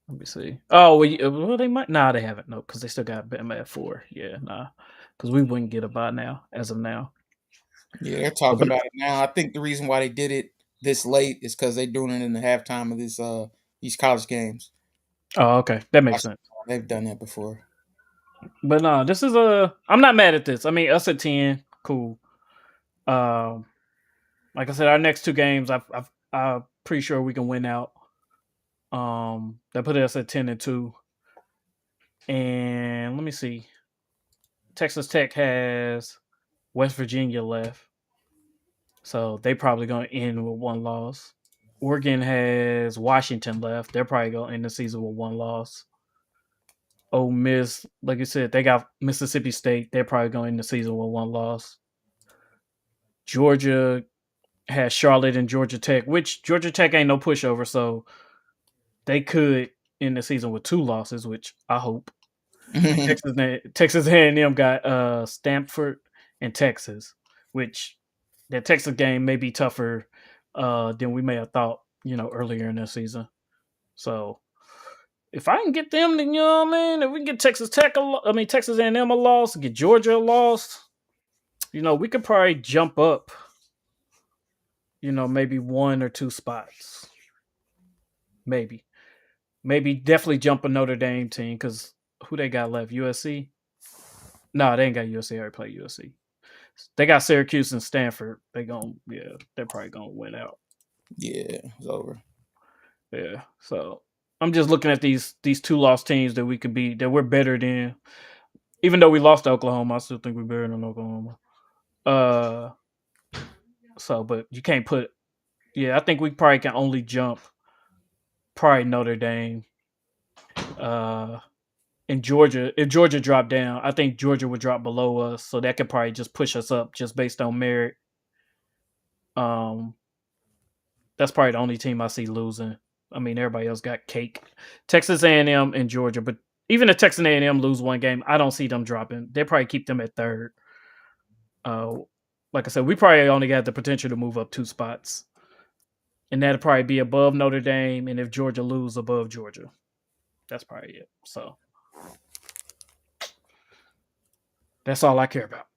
Let me see. Oh, well they might. Nah, they haven't. No, because they still got Bama at 4. Yeah, nah, because we wouldn't get a bye now as of now.
Yeah, they're
So,
talking
but
about it now. I think the reason why they did it this late is because they're doing it in the halftime of these college games.
oh, okay, that makes sense.
They've done that before.
But no, this is I'm not mad at this. I mean, us at 10, cool. Um, like I said, our next two games, I'm pretty sure we can win out. That put us at 10-2. And let me see. Texas Tech has West Virginia left, so they probably gonna end with one loss. Oregon has Washington left. They're probably gonna end the season with one loss. Ole Miss, like you said, they got Mississippi State. They're probably going to end the season with one loss. Georgia has Charlotte and Georgia Tech, which Georgia Tech ain't no pushover, so they could end the season with two losses, which I hope. Texas A&M got Stanford and Texas, which that Texas game may be tougher than we may have thought, earlier in the season. So if I can get them, then if we can get Texas Tech, Texas A&M a loss, get Georgia a loss, we could probably jump up, maybe one or two spots, maybe definitely jump a Notre Dame team because who they got left? USC? No, they ain't got USC. I already played USC. They got Syracuse and Stanford. They're probably gonna win out.
Yeah, it's over.
Yeah. So I'm just looking at these two lost teams that we could be that we're better than. Even though we lost to Oklahoma, I still think we're better than Oklahoma. Uh but you can't put I think we probably can only jump probably Notre Dame. In Georgia, if Georgia dropped down, I think Georgia would drop below us, so that could probably just push us up just based on merit. Um That's probably the only team I see losing. I mean, everybody else got cake. Texas A&M and Georgia, but even if Texas A&M lose one game, I don't see them dropping. They probably keep them at third. Uh, like I said, we probably only got the potential to move up two spots, and that'll probably be above Notre Dame. And if Georgia lose, above Georgia. That's probably it. So that's all I care about: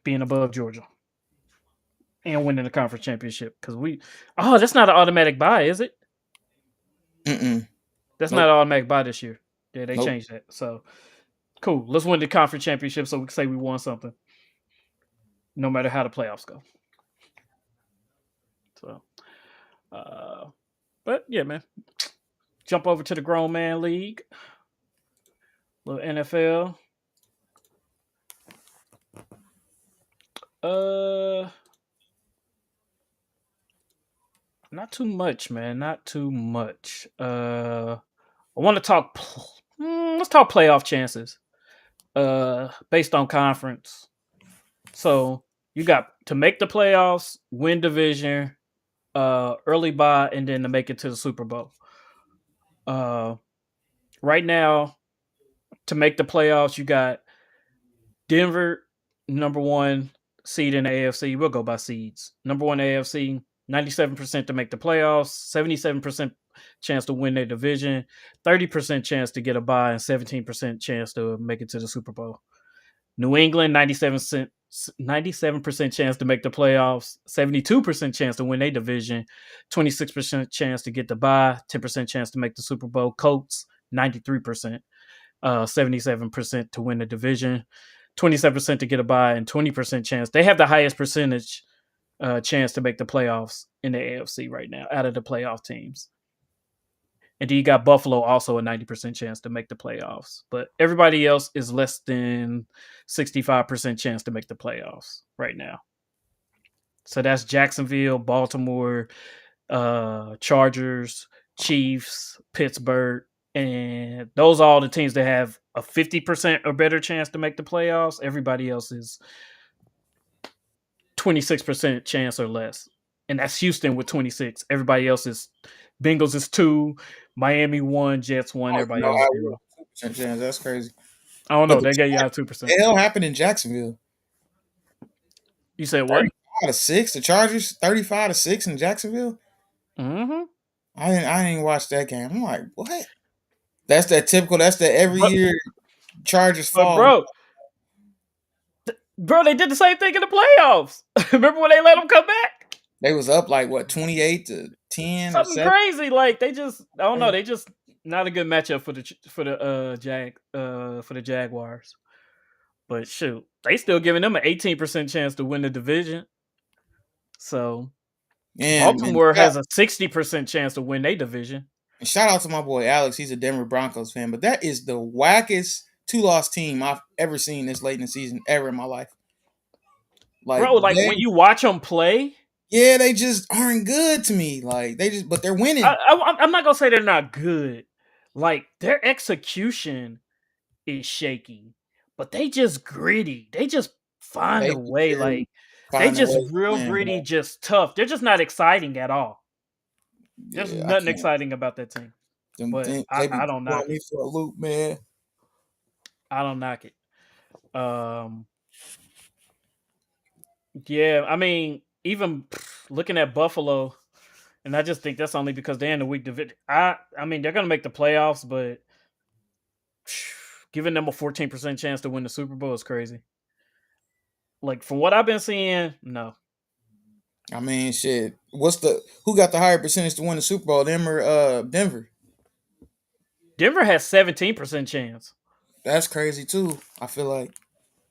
being above Georgia and winning the conference championship. Because that's not an automatic buy, is it?
Mm-mm.
That's not
Nope.
an automatic buy this year. Yeah, they
Nope.
changed that. So cool. Let's win the conference championship so we can say we won something, no matter how the playoffs go. So, but yeah, man. Jump over to the Grown Man League. Little NFL. Uh, not too much, man. Not too much. I want to talk. Let's talk playoff chances. Based on conference. So you got to make the playoffs, win division, early bye, and then to make it to the Super Bowl. Right now, to make the playoffs, you got Denver, number one seed in the AFC. We'll go by seeds. Number one AFC, 97% to make the playoffs, 77% chance to win their division, 30% chance to get a bye, and 17% chance to make it to the Super Bowl. New England, 97% chance to make the playoffs, 72% chance to win a division, 26% chance to get the bye, 10% chance to make the Super Bowl. Colts, 93%, 77% to win the division, 27% to get a bye, and 20% chance. They have the highest percentage chance to make the playoffs in the AFC right now out of the playoff teams. And then you got Buffalo also a 90% chance to make the playoffs. But everybody else is less than 65% chance to make the playoffs right now. So that's Jacksonville, Baltimore, Chargers, Chiefs, Pittsburgh. And those are all the teams that have a 50% or better chance to make the playoffs. Everybody else is 26% chance or less. And that's Houston with 26. Everybody else is Bengals is 2, Miami 1, Jets 1, everybody else 0.
2% chance. That's crazy.
I don't
But
know. They gave you out 2%.
the hell happened in Jacksonville?
You said what?
35-6. The Chargers 35-6 in Jacksonville.
Mm-hmm.
I didn't watch that game. I'm like, what? That's that typical. That's the every year Chargers fall.
Bro, they did the same thing in the playoffs. Remember when they let them come back?
They was up like what 28-10
Something
or 7?
crazy. Like they just, I don't know. They just not a good matchup for the Jaguars. But shoot, they still giving them an 18% chance to win the division. So Baltimore has a 60% chance to win their division.
And shout out to my boy Alex. He's a Denver Broncos fan, but that is the wackest 2-loss team I've ever seen this late in the season ever in my life.
Like, bro, like when you watch them play,
yeah, they just aren't good to me. Like but they're winning.
I'm not gonna say they're not good. Like their execution is shaky, but they just gritty. They just find a way. Like they just real gritty, just tough. They're just not exciting at all. There's nothing exciting about that team. But I don't knock it.
For a loop, man.
I don't knock it. Yeah, I mean, even looking at Buffalo, and I just think that's only because they're in the weak division. I mean, they're gonna make the playoffs, but giving them a 14% chance to win the Super Bowl is crazy. Like from what I've been seeing, no.
I mean, shit. Who got the higher percentage to win the Super Bowl? Them or Denver?
Denver has 17% chance.
That's crazy too. I feel like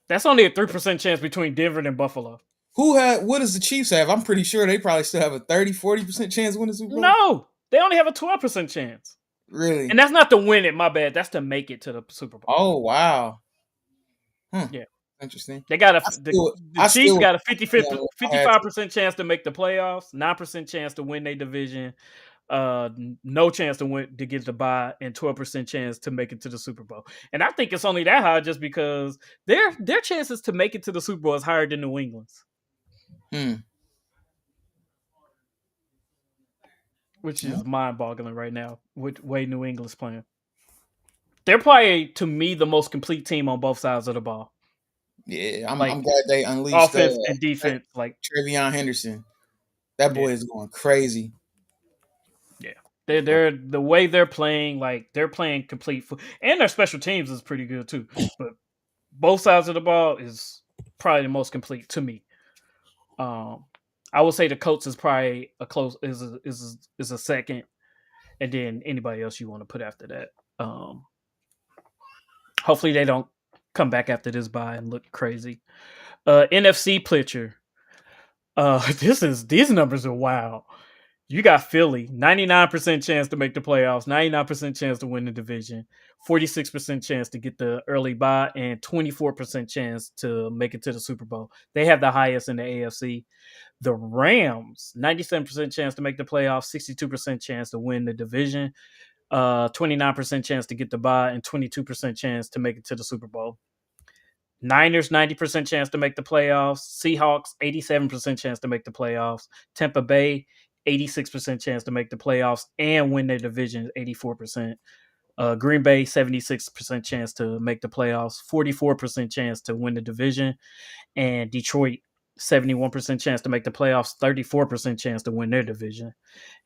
that's only a 3% chance between Denver and Buffalo.
What does the Chiefs have? I'm pretty sure they probably still have a 30-40% chance to win the Super Bowl.
No, they only have a 12% chance.
Really?
And that's not to win it, my bad. That's to make it to the Super Bowl.
Oh, wow.
Yeah.
Interesting.
They got the Chiefs got a 55% chance to make the playoffs, 9% chance to win their division, no chance to get the bye, and 12% chance to make it to the Super Bowl. And I think it's only that high just because their chances to make it to the Super Bowl is higher than New England's. Which is mind-boggling right now with the way New England's playing. They're probably, to me, the most complete team on both sides of the ball.
Yeah, I'm glad they unleashed
offense and defense. Like
Trevion Henderson, that boy is going crazy.
Yeah, they're the way they're playing. Like they're playing complete, and their special teams is pretty good too. But both sides of the ball is probably the most complete to me. I would say the Colts is probably is a second, and then anybody else you want to put after that. Hopefully they don't come back after this bye and look crazy. NFC picture. These numbers are wild. You got Philly, 99% chance to make the playoffs, 99% chance to win the division, 46% chance to get the early bye, and 24% chance to make it to the Super Bowl. They have the highest in the AFC. The Rams, 97% chance to make the playoffs, 62% chance to win the division, 29% chance to get the bye, and 22% chance to make it to the Super Bowl. Niners, 90% chance to make the playoffs. Seahawks, 87% chance to make the playoffs. Tampa Bay, 86% chance to make the playoffs and win their division, 84%. Green Bay, 76% chance to make the playoffs, 44% chance to win the division. And Detroit, 71% chance to make the playoffs, 34% chance to win their division.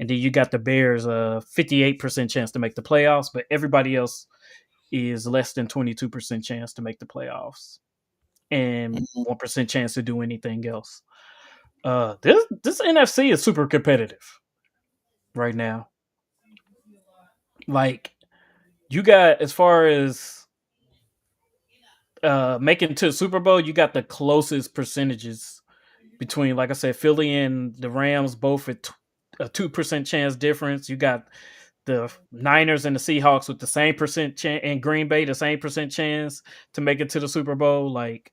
And then you got the Bears, 58% chance to make the playoffs, but everybody else is less than 22% chance to make the playoffs and 1% chance to do anything else. This NFC is super competitive right now. Like you got as far as making it to the Super Bowl, you got the closest percentages between, like I said, Philly and the Rams, both at a 2% chance difference. You got the Niners and the Seahawks with the same percent chance, and Green Bay the same percent chance to make it to the Super Bowl. Like,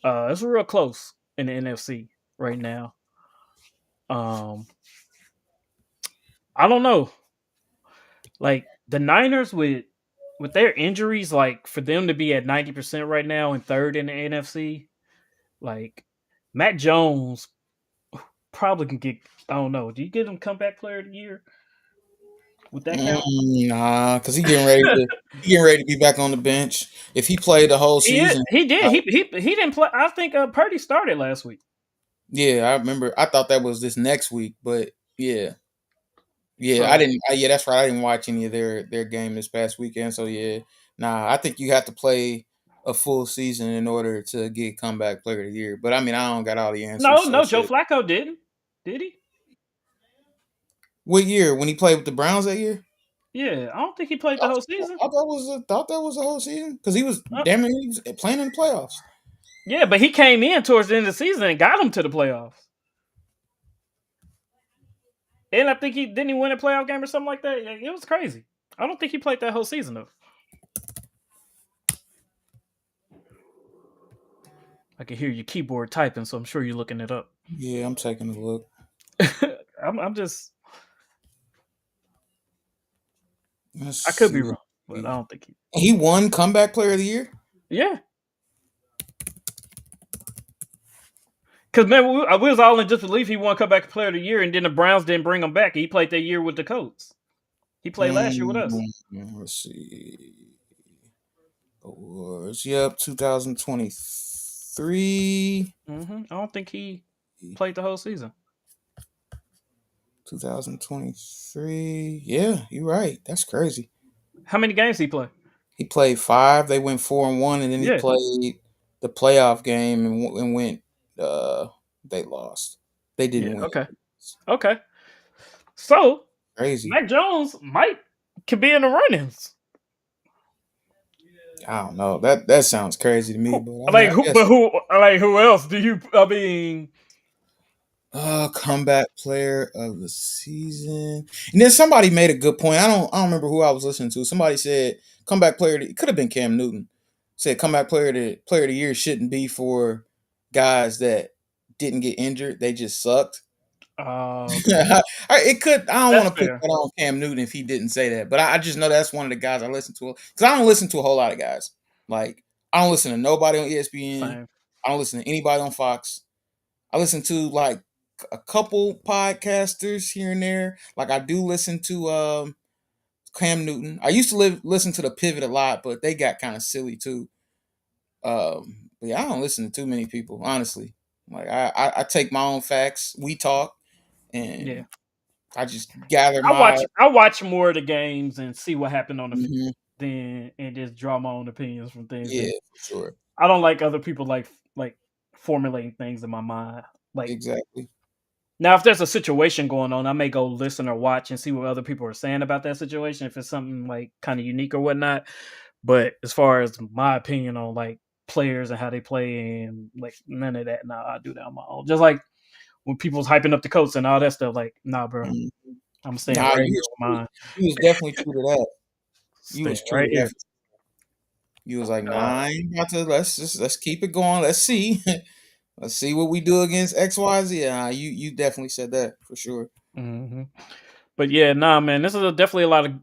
it's real close in the NFC right now. Um, I don't know. Like the Niners with their injuries, like for them to be at 90% right now and third in the NFC, like Matt Jones probably can get. I don't know. Do you give him comeback player of the year? Would that count?
Nah, because he getting ready to be back on the bench. If he played the whole
He is,
season,
he did.
I,
He didn't play. I think Purdy started last week.
yeah, I remember. I thought that was this next week, but yeah, yeah, I
So
didn't. Yeah, that's right. I didn't watch any of their game this past weekend. So yeah, nah, I think you have to play a full season in order to get comeback player of the year. But I mean, I don't got all the answers. So
no, Joe
shit.
Flacco didn't. Did he?
What year when he played with the Browns that year?
Yeah, I don't think he played the whole season.
Thought that was the whole season because he was
Uh,
damn near he was playing in the playoffs.
yeah, but he came in towards the end of the season and got him to the playoffs. And I think he didn't he win a playoff game or something like that. It was crazy. I don't think he played that whole season though. I can hear your keyboard typing, so I'm sure you're looking it up.
Yeah, I'm taking a look.
I'm just.
Let's
I could be
see.
wrong, but I don't think he.
He won comeback player of the year.
Yeah, because man, we was all in disbelief he won comeback player of the year, and then the Browns didn't bring him back. He played that year with the Colts. He played last year with us.
Let's see. Awards. Yep, 2023.
I don't think he played the whole season.
2023. Yeah, you're right. That's crazy.
How many games he play?
He played 5. They went 4-1, and then he
Yeah,
played the playoff game and went. Uh, they lost. They
yeah.
didn't win.
Okay. So
Crazy.
Mac Jones could be in the runnings.
I don't know. That sounds crazy to me, but I mean,
Like
I
who?
guess.
But who else do you? I mean,
Comeback player of the season. And then somebody made a good point. I don't remember who I was listening to. Somebody said comeback player. It could have been Cam Newton. Said comeback player of the year shouldn't be for guys that didn't get injured. They just sucked.
okay,
It could. I don't
that's
want to put
fair.
that on Cam Newton if he didn't say that, but I just know that's one of the guys I listen to because I don't listen to a whole lot of guys. Like I don't listen to nobody on ESPN.
Same.
I don't listen to anybody on Fox. I listen to like a couple podcasters here and there. Like I do listen to Cam Newton. I used to listen to the Pivot a lot, but they got kind of silly too. But yeah, I don't listen to too many people, honestly. Like I take my own facts. We talk,
Yeah,
and I just gather my.
I watch more of the games and see what happened on the field
Mhm.
then and just draw my own opinions from things.
Yeah,
And
for sure.
I don't like other people like formulating things in my mind. Like
Exactly.
now, if there's a situation going on, I may go listen or watch and see what other people are saying about that situation. If it's something like kind of unique or whatnot. But as far as my opinion on like players and how they play and like none of that, nah, I do that on my own. Just like when people's hyping up the Colts and all that stuff. Like, nah, bro,
Mm.
I'm staying
Nah,
right here with mine.
you was definitely true to that. You
Staying
was true
right
to that.
here.
You was like, nah, I ain't about to. Let's keep it going. Let's see. Let's see what we do against XYZ. Yeah, you definitely said that for sure.
Hmm. But yeah, nah, man, this is definitely a lot of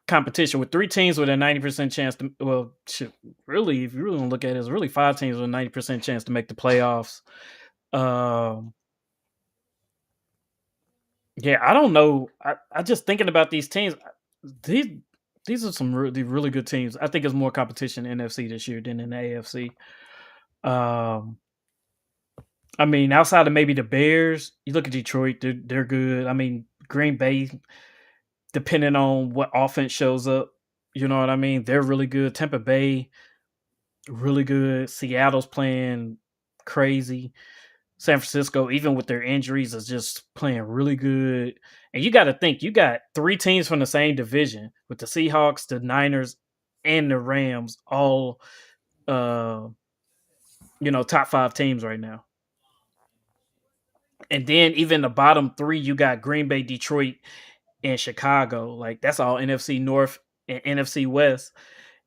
competition with 3 teams with a 90% chance to. Well, shit, really, if you really want to look at it, it's really 5 teams with a 90% chance to make the playoffs. Um, yeah, I don't know. I just thinking about these teams. These these are some really good teams. I think it's more competition in NFC this year than in the AFC. Um, I mean, outside of maybe the Bears, you look at Detroit, they're good. I mean, Green Bay, depending on what offense shows up, you know what I mean? They're really good. Tampa Bay, really good. Seattle's playing crazy. San Francisco, even with their injuries, is just playing really good. And you got to think, you got 3 teams from the same division with the Seahawks, the Niners, and the Rams, all uh, top 5 teams right now. And then even the bottom 3, you got Green Bay, Detroit, and Chicago. Like that's all NFC North and NFC West.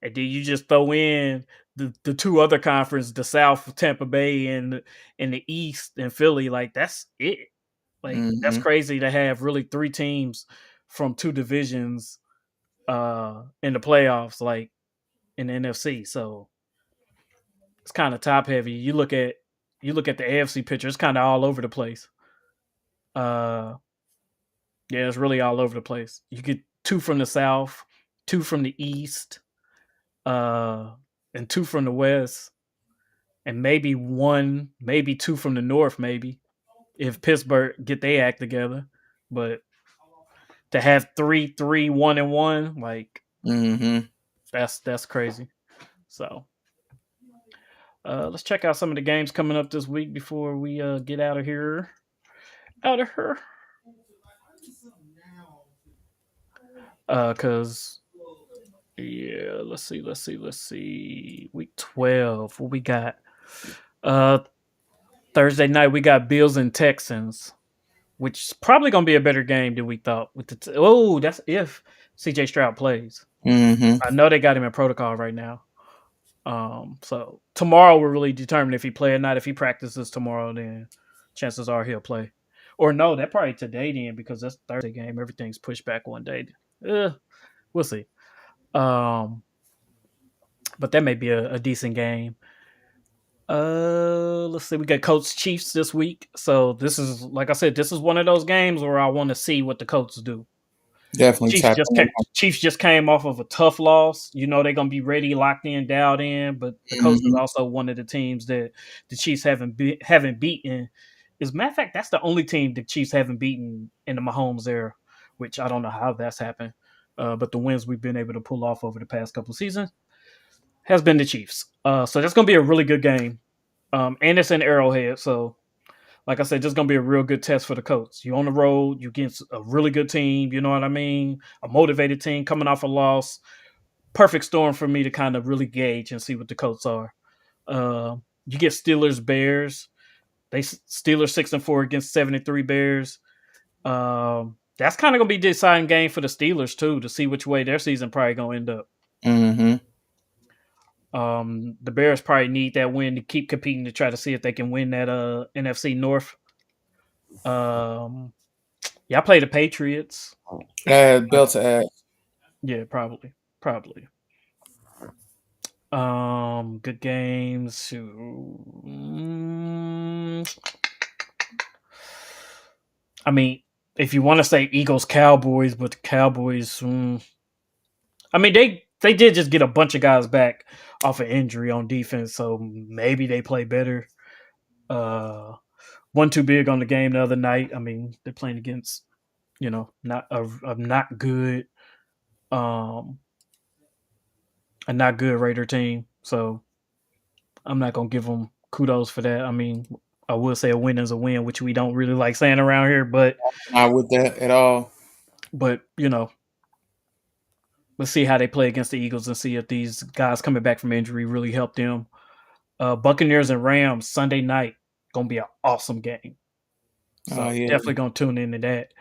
And then you just throw in the 2 other conference, the South, Tampa Bay, and the East and Philly. Like that's it. Like that's
Hmm.
crazy to have really 3 teams from 2 divisions in the playoffs, like in the NFC. So it's kind of top heavy. You look at the AFC picture, it's kind of all over the place. Uh yeah, it's really all over the place. You get 2 from the South, 2 from the East, uh, and 2 from the West, and maybe 1, maybe 2 from the North, maybe if Pittsburgh get their act together. But to have 3-3-1-1, like
Hmm.
that's crazy. So let's check out some of the games coming up this week before we get out of here. Out of here. Cause yeah, let's see. Week 12. What we got? Uh Thursday night we got Bills and Texans, which is probably gonna be a better game than we thought. With that's if CJ Stroud plays.
Hmm.
I know they got him in protocol right now. So tomorrow will really determine if he play or not. If he practices tomorrow, then chances are he'll play. Or no, that probably today then because that's Thursday game. Everything's pushed back one day. We'll see. Um, but that may be a decent game. Let's see. We got Colts Chiefs this week. So this is like I said, this is one of those games where I want to see what the Colts do.
Definitely
Chiefs
tap
just
in.
came, Chiefs just came off of a tough loss. You know they're gonna be ready, locked in, dialed in. But the Colts is
Hmm.
also one of the teams that the Chiefs haven't beaten. As a matter of fact, that's the only team the Chiefs haven't beaten in the Mahomes era, which I don't know how that's happened. But the wins we've been able to pull off over the past couple of seasons has been the Chiefs. So that's gonna be a really good game. And it's in Arrowhead, so like I said, this is gonna be a real good test for the Colts. You on the road, you against a really good team. You know what I mean? A motivated team coming off a loss. Perfect storm for me to kind of really gauge and see what the Colts are. You get Steelers Bears. They Steelers 6-4 against 73 Bears. That's kind of gonna be the deciding game for the Steelers too to see which way their season probably gonna end up.
Hmm.
The Bears probably need that win to keep competing to try to see if they can win that NFC North. Um, yeah, I play the Patriots.
Add belt to add.
Yeah, probably. Good games. I mean, if you want to say Eagles Cowboys, but the Cowboys, I mean they did just get a bunch of guys back off of injury on defense, so maybe they play better. Uh, one too big on the game the other night. I mean, they're playing against not a not good um a not good Raider team, so I'm not gonna give them kudos for that. I mean, I will say a win is a win, which we don't really like saying around here,
Not with that at all.
but let's see how they play against the Eagles and see if these guys coming back from injury really help them. Buccaneers and Rams Sunday night gonna be an awesome game.
Oh
So
yeah.
definitely gonna tune into that.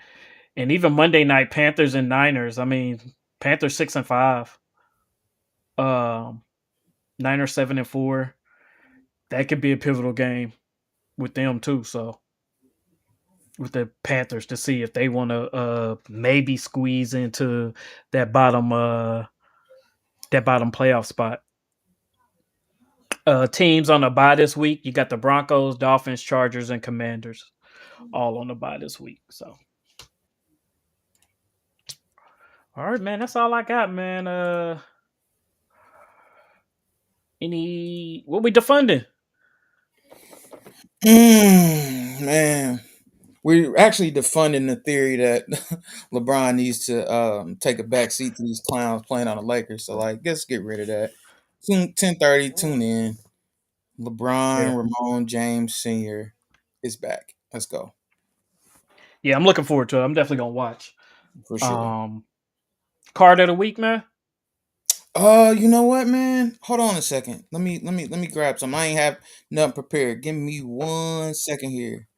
And even Monday night, Panthers and Niners. I mean, Panthers 6-5. Um, Niners 7-4. That could be a pivotal game with them too. So with the Panthers to see if they want to maybe squeeze into that bottom playoff spot. Teams on the bye this week. You got the Broncos, Dolphins, Chargers, and Commanders all on the bye this week. So all right, man. That's all I got, man. Any what we defunding?
Man, we're actually defunding the theory that LeBron needs to take a back seat to these clowns playing on the Lakers. So like, let's get rid of that. 10:30. Tune in.
Yeah,
LeBron Ramon James Sr. is back. Let's go
yeah. I'm looking forward to it. I'm definitely gonna watch.
for sure.
Um, Card of the week, man.
You know what, man? Hold on a second. Let me grab some. I ain't have nothing prepared. Give me 1 second here.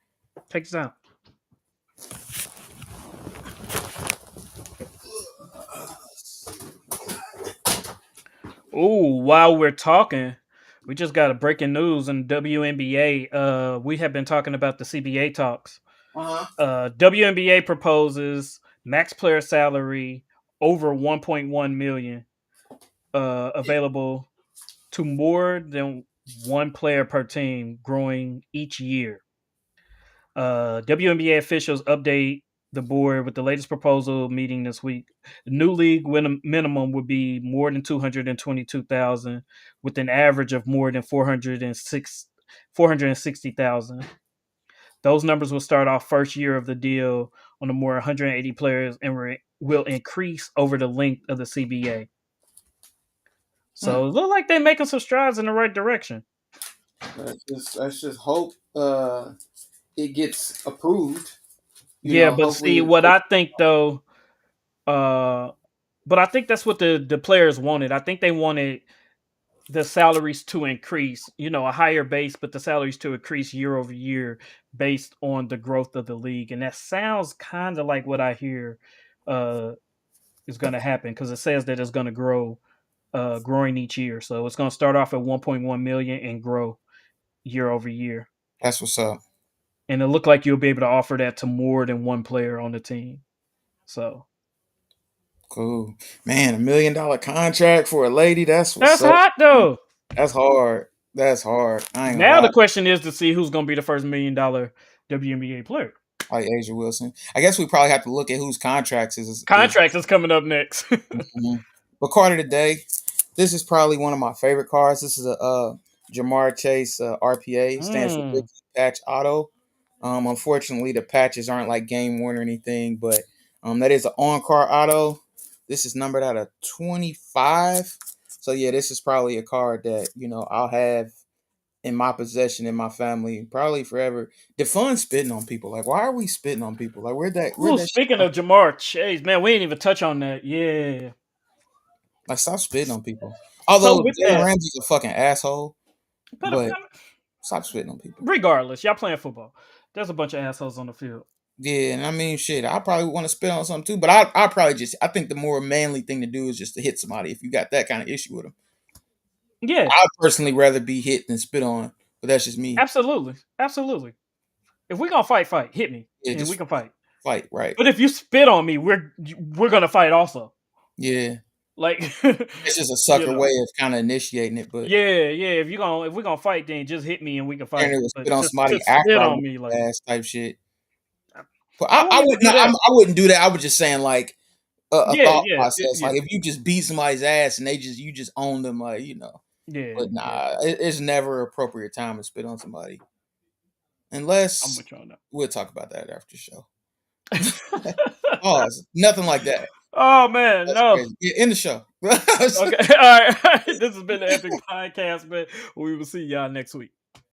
Take this out. Oh, while we're talking, we just got a breaking news in WNBA. We have been talking about the CBA talks.
Uh-huh.
WNBA proposes max player salary over 1.1 million available to more than one player per team growing each year. WNBA officials update the board with the latest proposal meeting this week. The new league minimum would be more than 222,000 with an average of more than 460,000. Those numbers will start off first year of the deal on the more 180 players and will increase over the length of the CBA.
Hmm.
So it look like they're making some strides in the right direction.
Let's just hope it gets approved.
Yeah, but see
Hopefully.
what I think though, uh but I think that's what the players wanted. I think they wanted the salaries to increase, a higher base, but the salaries to increase year over year based on the growth of the league. And that sounds kind of like what I hear uh is going to happen because it says that it's going to growing each year. So it's going to start off at 1.1 million and grow year over year.
That's what's up.
And it looked like you'll be able to offer that to more than one player on the team. So
Cool. Man, $1 million contract for a lady. That's what's
that's
up.
hot though.
That's hard. That's hard. I ain't gonna
Now
lie.
the question is to see who's going to be the first $1 million WNBA player.
Like Asia Wilson. I guess we probably have to look at whose contracts is.
Contracts is coming up next.
Mhm. But card of the day. This is probably one of my favorite cards. This is a Jamar Chase RPA. Stands for
Mm.
Rookie Patch Auto. Unfortunately, the patches aren't like game worn or anything, but that is an on card auto. This is numbered out of 25. So yeah, this is probably a card that I'll have in my possession in my family probably forever. Defund spitting on people. Like, why are we spitting on people? Like, where'd
Ooh,
that shit
speaking
come
of
from?
Jamar Chase, man, we didn't even touch on that. Yeah.
Like, stop spitting on people.
So
Although
with
Jalen
that,
Ramsey's a fucking asshole,
but
but stop spitting on people.
regardless, y'all playing football. There's a bunch of assholes on the field.
Yeah, and I mean, shit, I probably want to spit on something too, but I probably I think the more manly thing to do is just to hit somebody if you got that kind of issue with them.
Yeah,
I'd personally rather be hit than spit on, but that's just me.
absolutely. Absolutely. If we're gonna fight, hit me.
Yeah,
And we
just
can fight.
fight, right?
But if you spit on me, we're gonna fight also.
Yeah,
Like
it's just a
you
sucker
know.
way of kind of initiating it, but
Yeah. If we're gonna fight, then just hit me and we can
and
fight.
it was
But
spit on
to
somebody after
spit
I
on
whooped
me, like
their ass type shit. But
I
I
won't even
would
do
not.
that.
I wouldn't do that. I was just saying like a
Yeah,
thought
yeah,
process.
yeah,
Like if you just beat somebody's ass and you just own them, like
yeah,
But
yeah.
nah, it's never appropriate time to spit on somebody
I'm
unless
with you on
we'll talk about that after the show.
that.
Pause. Nothing like that.
Oh man,
That's
no.
crazy. Yeah, in the show.
Okay, all right. This has been the Epic Podcast, man. We will see y'all next week.